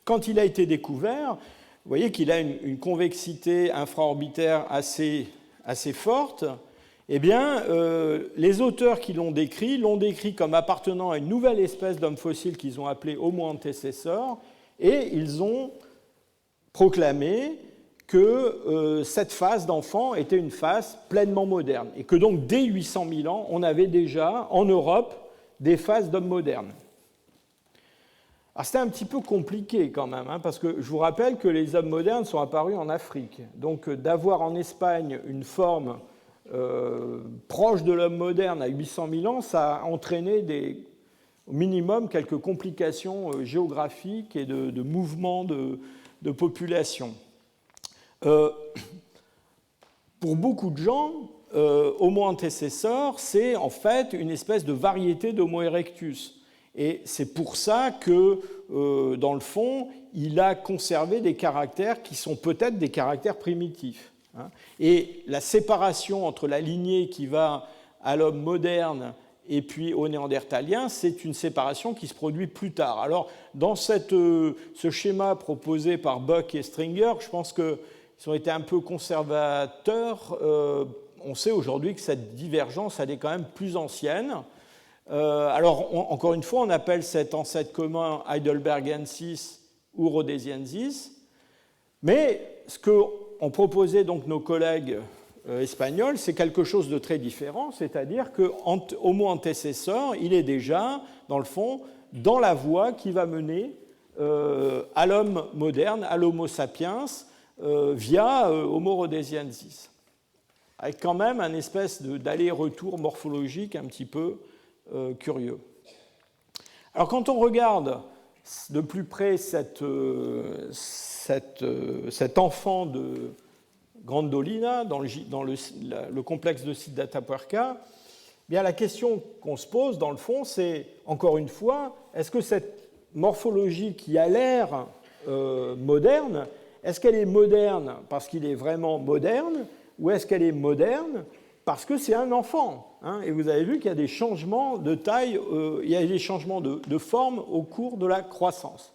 quand il a été découvert, vous voyez qu'il a une convexité infraorbitaire assez forte. Eh bien, les auteurs qui l'ont décrit comme appartenant à une nouvelle espèce d'homme fossile qu'ils ont appelée Homo antecessor, et ils ont proclamé que cette phase d'enfant était une phase pleinement moderne, et que donc dès 800 000 ans, on avait déjà en Europe des phases d'hommes modernes. Alors c'était un petit peu compliqué quand même, parce que je vous rappelle que les hommes modernes sont apparus en Afrique. Donc d'avoir en Espagne une forme proche de l'homme moderne à 800 000 ans, ça a entraîné au minimum quelques complications géographiques et de mouvements de population. Pour beaucoup de gens, Homo antecessor, c'est en fait une espèce de variété d'Homo erectus. Et c'est pour ça que, dans le fond, il a conservé des caractères qui sont peut-être des caractères primitifs. Et la séparation entre la lignée qui va à l'homme moderne et puis au néandertalien, c'est une séparation qui se produit plus tard. Alors, dans ce schéma proposé par Buck et Stringer, je pense qu'ils ont été un peu conservateurs. On sait aujourd'hui que cette divergence, elle est quand même plus ancienne. Alors, encore une fois, on appelle cet ancêtre commun heidelbergensis ou rhodesiensis, mais ce qu'ont proposé donc nos collègues espagnols, c'est quelque chose de très différent, c'est-à-dire que Homo antecessor, il est déjà, dans le fond, dans la voie qui va mener à l'homme moderne, à l'Homo sapiens, via Homo rhodesiensis, avec quand même un espèce d'aller-retour morphologique un petit peu curieux. Alors quand on regarde de plus près cet enfant de Grandolina dans le complexe de sites d'Atapuerca, bien la question qu'on se pose dans le fond, c'est encore une fois, est-ce que cette morphologie qui a l'air moderne, est-ce qu'elle est moderne parce qu'il est vraiment moderne, ou est-ce qu'elle est moderne parce que c'est un enfant, et vous avez vu qu'il y a des changements de taille, il y a des changements de forme au cours de la croissance.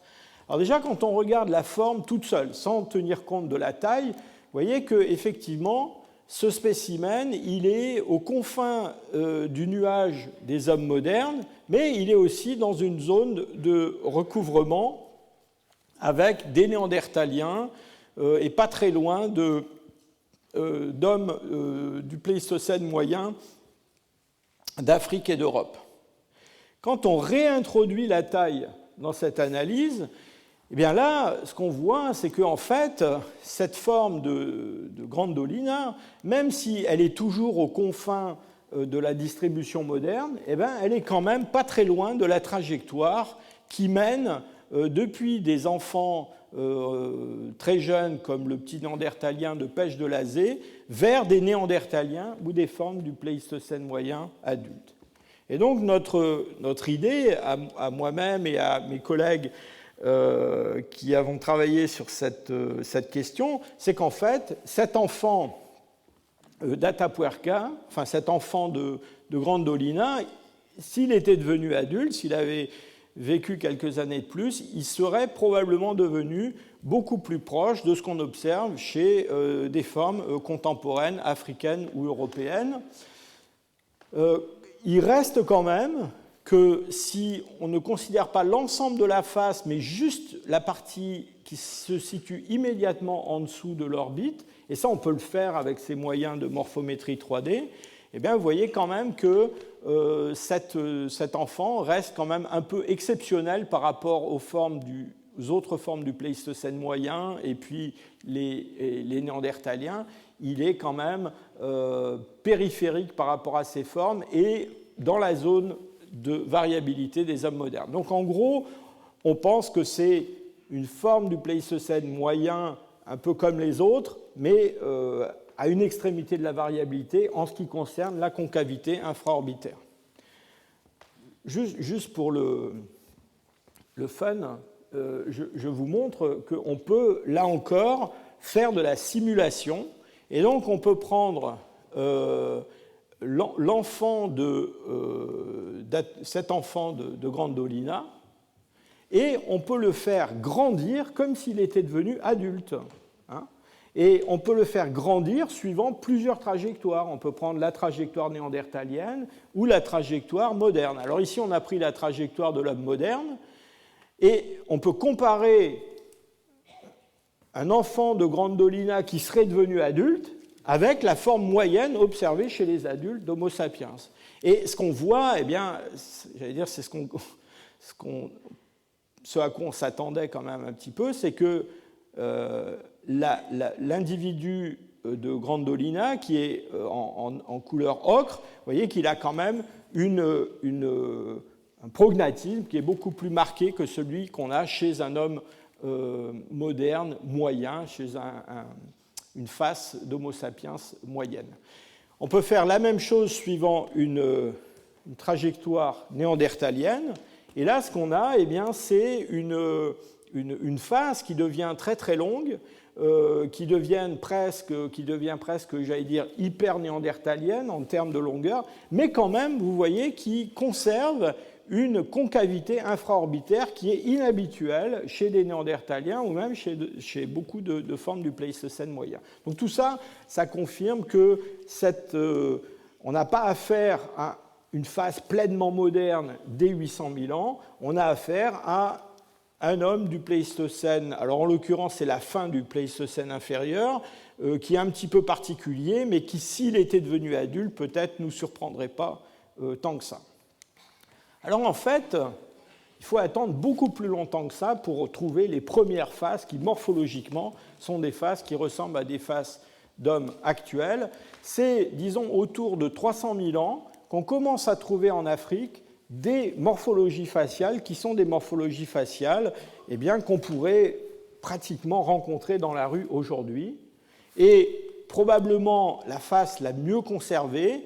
Alors déjà, quand on regarde la forme toute seule, sans tenir compte de la taille, vous voyez qu'effectivement, ce spécimen, il est aux confins du nuage des hommes modernes, mais il est aussi dans une zone de recouvrement avec des Néandertaliens et pas très loin d'hommes du Pléistocène moyen d'Afrique et d'Europe. Quand on réintroduit la taille dans cette analyse, eh bien là, ce qu'on voit, c'est qu'en fait, cette forme de Grandolina, même si elle est toujours aux confins de la distribution moderne, eh bien, elle est quand même pas très loin de la trajectoire qui mène depuis des enfants très jeunes, comme le petit néandertalien de Pêche de Lazé, vers des néandertaliens ou des formes du Pléistocène moyen adultes. Et donc notre idée, à moi-même et à mes collègues qui avons travaillé sur cette question, c'est qu'en fait, cet enfant d'Atapuerca, enfin cet enfant de Grandolina, s'il était devenu adulte, s'il avait vécu quelques années de plus, il serait probablement devenu beaucoup plus proche de ce qu'on observe chez des formes contemporaines africaines ou européennes. Il reste quand même que si on ne considère pas l'ensemble de la face, mais juste la partie qui se situe immédiatement en dessous de l'orbite, et ça on peut le faire avec ces moyens de morphométrie 3D, eh bien vous voyez quand même que cet enfant reste quand même un peu exceptionnel par rapport aux autres formes du Pléistocène moyen et puis les Néandertaliens. Il est quand même périphérique par rapport à ces formes et dans la zone de variabilité des hommes modernes. Donc en gros, on pense que c'est une forme du Pléistocène moyen un peu comme les autres, mais à une extrémité de la variabilité en ce qui concerne la concavité infraorbitaire. Juste pour le fun, je vous montre qu'on peut, là encore, faire de la simulation. Et donc, on peut prendre cet enfant de Grandolina et on peut le faire grandir comme s'il était devenu adulte. Hein. Et on peut le faire grandir suivant plusieurs trajectoires. On peut prendre la trajectoire néandertalienne ou la trajectoire moderne. Alors ici, on a pris la trajectoire de l'homme moderne et on peut comparer un enfant de Grandolina qui serait devenu adulte avec la forme moyenne observée chez les adultes d'Homo sapiens. Et ce qu'on voit, eh bien, j'allais dire, c'est ce à quoi on s'attendait quand même un petit peu, c'est que l'individu de Grandolina, qui est en couleur ocre, vous voyez qu'il a quand même un prognatisme qui est beaucoup plus marqué que celui qu'on a chez un homme moderne, moyen, chez une face d'Homo sapiens moyenne. On peut faire la même chose suivant une trajectoire néandertalienne. Et là, ce qu'on a, eh bien, c'est une face qui devient très très longue, qui devient presque, j'allais dire, hyper néandertalienne en termes de longueur, mais quand même, vous voyez, qui conserve une concavité infraorbitaire qui est inhabituelle chez des néandertaliens ou même chez beaucoup de formes du Pléistocène moyen. Donc tout ça, ça confirme que on n'a pas affaire à une phase pleinement moderne dès 800 000 ans, on a affaire à un homme du Pléistocène, alors en l'occurrence c'est la fin du Pléistocène inférieur, qui est un petit peu particulier, mais qui, s'il était devenu adulte, peut-être ne nous surprendrait pas tant que ça. Alors en fait, il faut attendre beaucoup plus longtemps que ça pour trouver les premières faces qui, morphologiquement, sont des faces qui ressemblent à des faces d'hommes actuels. C'est, disons, autour de 300 000 ans qu'on commence à trouver en Afrique des morphologies faciales qui sont des morphologies faciales eh bien, qu'on pourrait pratiquement rencontrer dans la rue aujourd'hui. Et probablement la face la mieux conservée,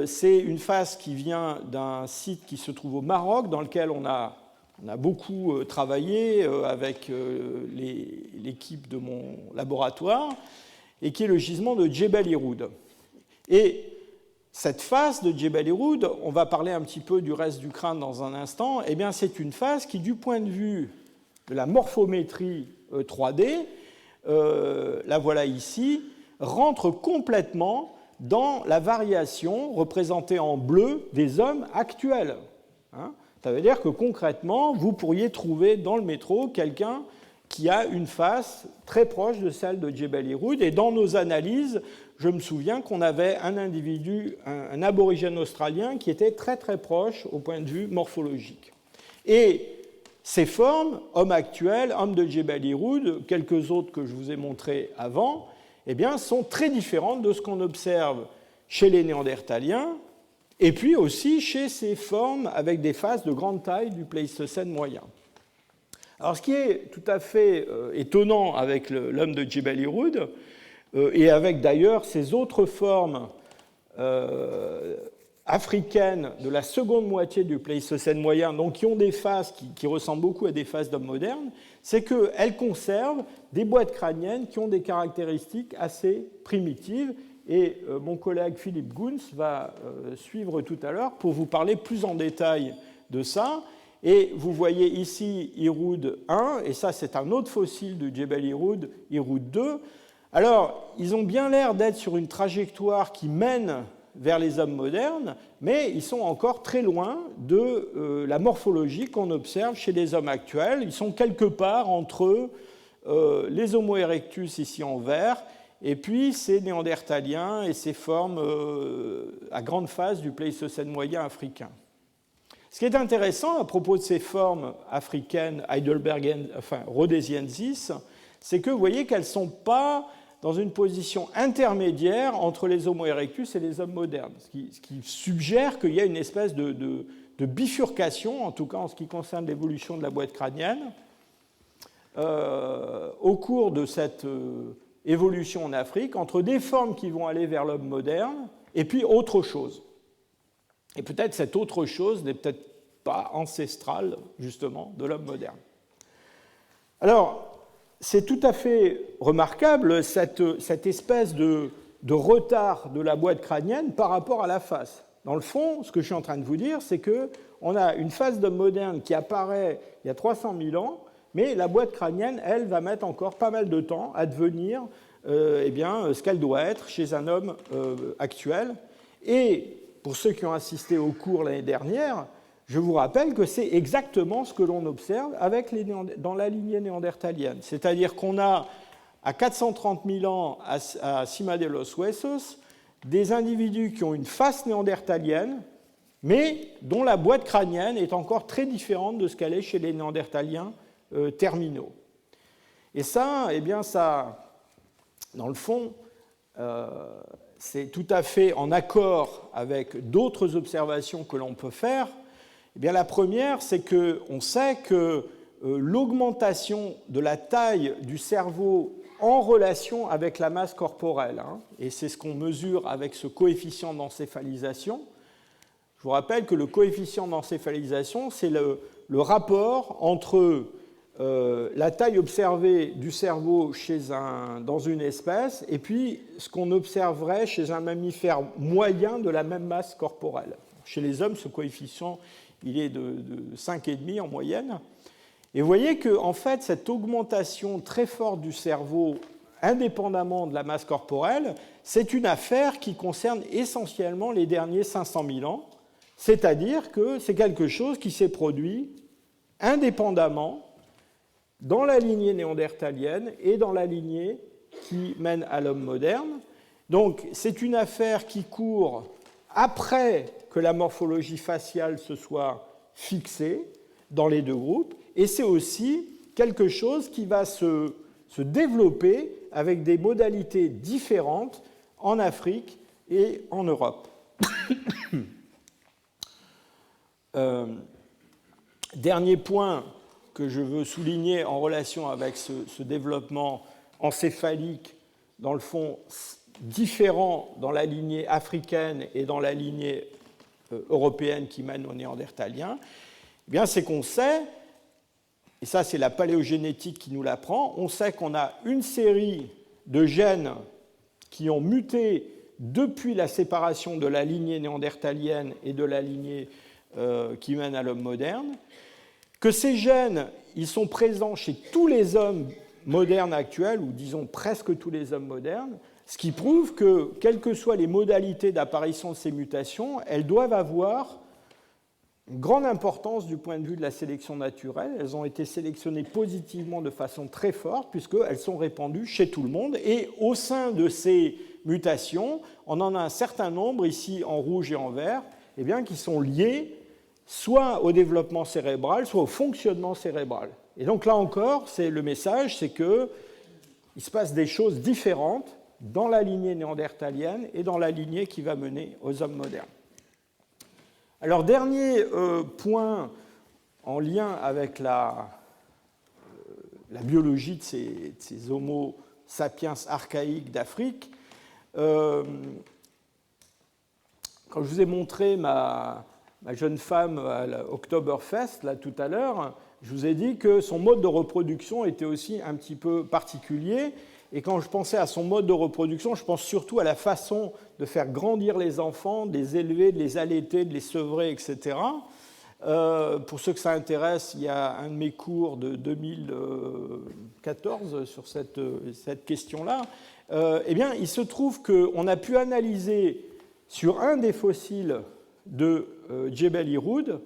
c'est une face qui vient d'un site qui se trouve au Maroc, dans lequel on a beaucoup travaillé avec l'équipe de mon laboratoire, et qui est le gisement de Djebel Irhoud. Et cette face de Djebel Irhoud, on va parler un petit peu du reste du crâne dans un instant, eh bien c'est une face qui, du point de vue de la morphométrie 3D, la voilà ici, rentre complètement dans la variation représentée en bleu des hommes actuels. Ça veut dire que concrètement, vous pourriez trouver dans le métro quelqu'un qui a une face très proche de celle de Jebel Irhoud. Et dans nos analyses, je me souviens qu'on avait un individu, un aborigène australien, qui était très très proche au point de vue morphologique. Et ces formes, homme actuel, homme de Jebel Irhoud, quelques autres que je vous ai montrés avant, eh bien, sont très différentes de ce qu'on observe chez les Néandertaliens, et puis aussi chez ces formes avec des faces de grande taille du Pléistocène moyen. Alors, ce qui est tout à fait étonnant avec l'homme de Jebel Irhoud, et avec d'ailleurs ces autres formes africaines de la seconde moitié du Pléistocène moyen, donc qui ont des faces qui ressemblent beaucoup à des faces d'hommes modernes, c'est qu'elles conservent des boîtes crâniennes qui ont des caractéristiques assez primitives. Et mon collègue Philippe Goons va suivre tout à l'heure pour vous parler plus en détail de ça. Et vous voyez ici Irhoud 1, et ça c'est un autre fossile de Jebel Irhoud, Irhoud 2. Alors, ils ont bien l'air d'être sur une trajectoire qui mène vers les hommes modernes, mais ils sont encore très loin de la morphologie qu'on observe chez les hommes actuels. Ils sont quelque part entre les Homo erectus ici en vert, et puis ces néandertaliens et ces formes à grande face du Pléistocène moyen africain. Ce qui est intéressant à propos de ces formes africaines, rhodesiensis, c'est que vous voyez qu'elles ne sont pas dans une position intermédiaire entre les Homo erectus et les hommes modernes, ce qui suggère qu'il y a une espèce de bifurcation, en tout cas en ce qui concerne l'évolution de la boîte crânienne, au cours de cette évolution en Afrique, entre des formes qui vont aller vers l'homme moderne et puis autre chose. Et peut-être cette autre chose n'est peut-être pas ancestrale, justement, de l'homme moderne. Alors, c'est tout à fait remarquable, cette espèce de retard de la boîte crânienne par rapport à la face. Dans le fond, ce que je suis en train de vous dire, c'est qu'on a une face d'homme moderne qui apparaît il y a 300 000 ans, mais la boîte crânienne, elle, va mettre encore pas mal de temps à devenir ce qu'elle doit être chez un homme actuel. Et pour ceux qui ont assisté au cours l'année dernière, je vous rappelle que c'est exactement ce que l'on observe dans la lignée néandertalienne. C'est-à-dire qu'on a, à 430 000 ans à Cima de los Huesos, des individus qui ont une face néandertalienne, mais dont la boîte crânienne est encore très différente de ce qu'elle est chez les néandertaliens terminaux. Et ça, dans le fond, c'est tout à fait en accord avec d'autres observations que l'on peut faire. La première, c'est qu'on sait que l'augmentation de la taille du cerveau en relation avec la masse corporelle, et c'est ce qu'on mesure avec ce coefficient d'encéphalisation. Je vous rappelle que le coefficient d'encéphalisation, c'est le rapport entre la taille observée du cerveau dans une espèce et puis ce qu'on observerait chez un mammifère moyen de la même masse corporelle. Chez les hommes, ce coefficient il est de 5,5 en moyenne. Et vous voyez que en fait, cette augmentation très forte du cerveau, indépendamment de la masse corporelle, c'est une affaire qui concerne essentiellement les derniers 500 000 ans, c'est-à-dire que c'est quelque chose qui s'est produit indépendamment dans la lignée néandertalienne et dans la lignée qui mène à l'homme moderne. Donc c'est une affaire qui court après que la morphologie faciale se soit fixée dans les deux groupes, et c'est aussi quelque chose qui va se développer avec des modalités différentes en Afrique et en Europe. Dernier point que je veux souligner en relation avec ce développement encéphalique, dans le fond, différent dans la lignée africaine et dans la lignée européenne qui mène aux néandertaliens, c'est qu'on sait, et ça c'est la paléogénétique qui nous l'apprend, on sait qu'on a une série de gènes qui ont muté depuis la séparation de la lignée néandertalienne et de la lignée qui mène à l'homme moderne, que ces gènes ils sont présents chez tous les hommes modernes actuels, ou disons presque tous les hommes modernes, ce qui prouve que, quelles que soient les modalités d'apparition de ces mutations, elles doivent avoir une grande importance du point de vue de la sélection naturelle. Elles ont été sélectionnées positivement de façon très forte, puisqu'elles sont répandues chez tout le monde. Et au sein de ces mutations, on en a un certain nombre, ici en rouge et en vert, eh bien, qui sont liées soit au développement cérébral, soit au fonctionnement cérébral. Et donc là encore, le message, c'est qu'il se passe des choses différentes dans la lignée néandertalienne et dans la lignée qui va mener aux hommes modernes. Alors, dernier point en lien avec la biologie de ces Homo sapiens archaïques d'Afrique. Quand je vous ai montré ma jeune femme à l'Oktoberfest, là, tout à l'heure, je vous ai dit que son mode de reproduction était aussi un petit peu particulier. Et quand je pensais à son mode de reproduction, je pense surtout à la façon de faire grandir les enfants, de les élever, de les allaiter, de les sevrer, etc. Pour ceux que ça intéresse, il y a un de mes cours de 2014 sur cette question-là. Eh bien, il se trouve qu'on a pu analyser sur un des fossiles de Jebel Irhoud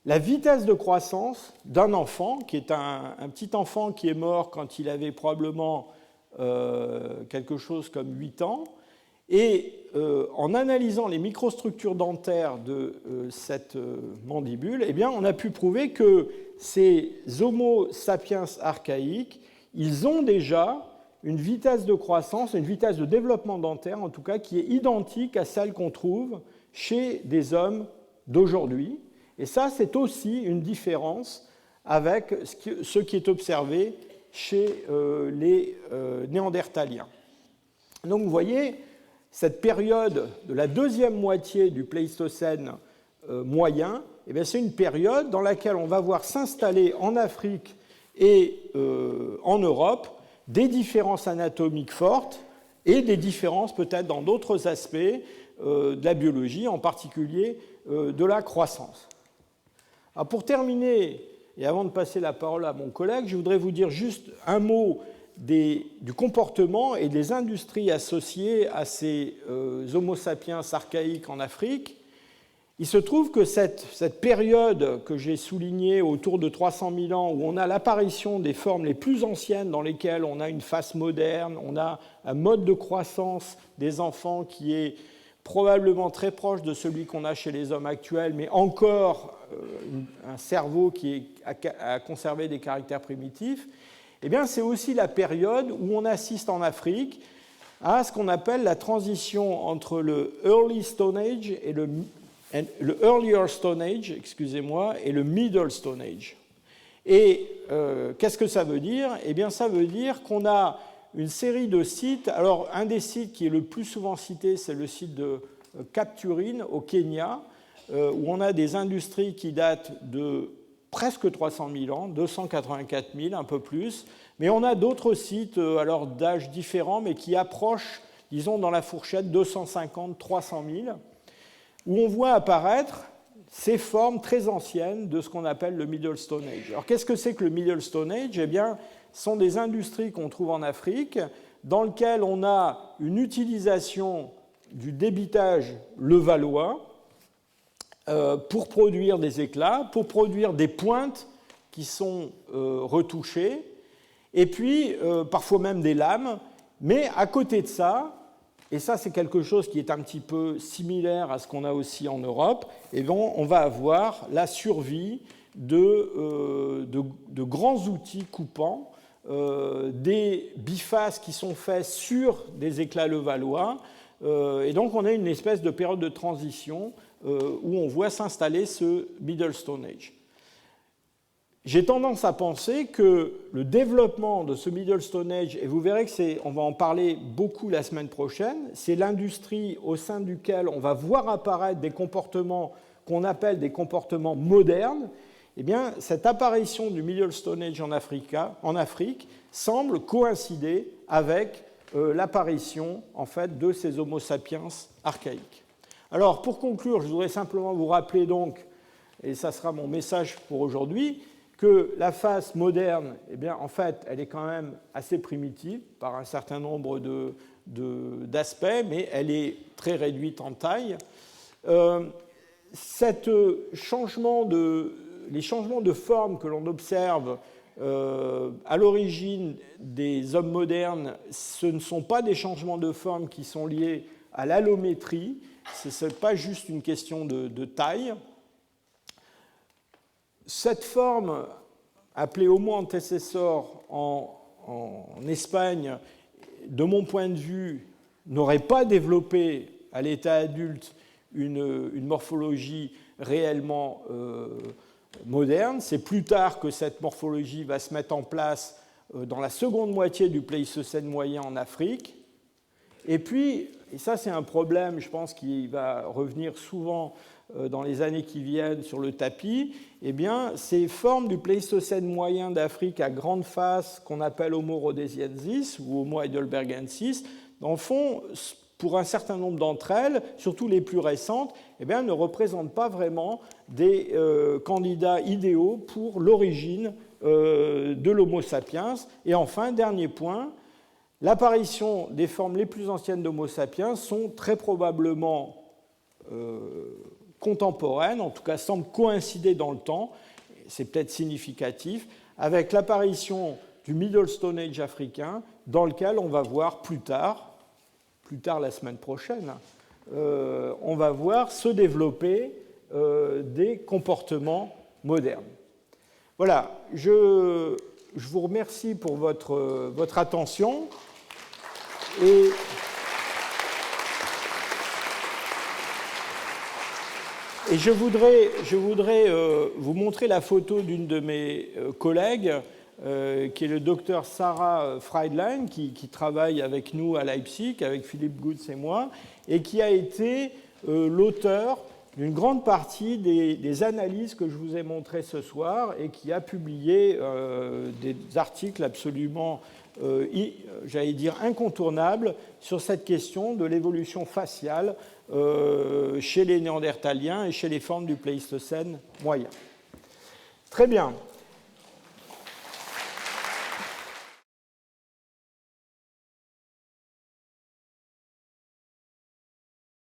la vitesse de croissance d'un enfant, qui est un petit enfant qui est mort quand il avait probablement quelque chose comme 8 ans. Et en analysant les microstructures dentaires de cette mandibule, eh bien, on a pu prouver que ces Homo sapiens archaïques, ils ont déjà une vitesse de croissance, une vitesse de développement dentaire, en tout cas, qui est identique à celle qu'on trouve chez des hommes d'aujourd'hui. Et ça, c'est aussi une différence avec ce qui est observé chez les Néandertaliens. Donc, vous voyez, cette période de la deuxième moitié du Pléistocène moyen, eh bien, c'est une période dans laquelle on va voir s'installer en Afrique et en Europe des différences anatomiques fortes et des différences peut-être dans d'autres aspects de la biologie, en particulier de la croissance. Alors, pour terminer, et avant de passer la parole à mon collègue, je voudrais vous dire juste un mot du comportement et des industries associées à ces Homo sapiens archaïques en Afrique. Il se trouve que cette période que j'ai soulignée autour de 300 000 ans, où on a l'apparition des formes les plus anciennes dans lesquelles on a une face moderne, on a un mode de croissance des enfants qui est probablement très proche de celui qu'on a chez les hommes actuels, mais encore un cerveau qui a conservé des caractères primitifs, eh bien, c'est aussi la période où on assiste en Afrique à ce qu'on appelle la transition entre le Early Stone Age et le Earlier Stone Age, excusez-moi, et le Middle Stone Age. Et qu'est-ce que ça veut dire ? Eh bien, ça veut dire qu'on a une série de sites. Alors, un des sites qui est le plus souvent cité, c'est le site de Kapturin, au Kenya, où on a des industries qui datent de presque 300 000 ans, 284 000, un peu plus. Mais on a d'autres sites, alors d'âge différents, mais qui approchent, disons, dans la fourchette 250-300 000, où on voit apparaître ces formes très anciennes de ce qu'on appelle le Middle Stone Age. Alors, qu'est-ce que c'est que le Middle Stone Age ? Eh bien, ce sont des industries qu'on trouve en Afrique, dans lesquelles on a une utilisation du débitage levallois pour produire des éclats, pour produire des pointes qui sont retouchées, et puis parfois même des lames. Mais à côté de ça, et ça c'est quelque chose qui est un petit peu similaire à ce qu'on a aussi en Europe, et donc on va avoir la survie de grands outils coupants, des bifaces qui sont faits sur des éclats levallois, et donc on a une espèce de période de transition où on voit s'installer ce Middle Stone Age. J'ai tendance à penser que le développement de ce Middle Stone Age, et vous verrez on va en parler beaucoup la semaine prochaine, c'est l'industrie au sein duquel on va voir apparaître des comportements qu'on appelle des comportements modernes. Eh bien, cette apparition du Middle Stone Age en Afrique semble coïncider avec l'apparition en fait, de ces Homo sapiens archaïques. Alors, pour conclure, je voudrais simplement vous rappeler donc, et ça sera mon message pour aujourd'hui, que la face moderne, eh bien, en fait, elle est quand même assez primitive par un certain nombre d'aspects, mais elle est très réduite en taille. Les changements de forme que l'on observe à l'origine des hommes modernes, ce ne sont pas des changements de forme qui sont liés à l'allométrie, ce n'est pas juste une question de taille. Cette forme, appelée Homo antecessor en Espagne, de mon point de vue, n'aurait pas développé à l'état adulte une morphologie réellement moderne. C'est plus tard que cette morphologie va se mettre en place dans la seconde moitié du Pléistocène moyen en Afrique. Et puis, et ça c'est un problème, je pense, qui va revenir souvent dans les années qui viennent sur le tapis, eh bien, ces formes du Pléistocène moyen d'Afrique à grande face, qu'on appelle Homo rhodesiensis ou Homo heidelbergensis, dans le fond, pour un certain nombre d'entre elles, surtout les plus récentes, eh bien, ne représentent pas vraiment des candidats idéaux pour l'origine de l'Homo sapiens. Et enfin, dernier point, l'apparition des formes les plus anciennes d'Homo sapiens sont très probablement contemporaines, en tout cas semblent coïncider dans le temps, c'est peut-être significatif, avec l'apparition du Middle Stone Age africain, dans lequel on va voir plus tard la semaine prochaine, on va voir se développer des comportements modernes. Voilà, je vous remercie pour votre attention. Et je voudrais vous montrer la photo d'une de mes collègues, qui est le docteur Sarah Friedlein, qui travaille avec nous à Leipzig, avec Philippe Goetz et moi, et qui a été l'auteur d'une grande partie des analyses que je vous ai montrées ce soir et qui a publié des articles absolument, j'allais dire, incontournables sur cette question de l'évolution faciale chez les Néandertaliens et chez les formes du Pléistocène moyen. Très bien.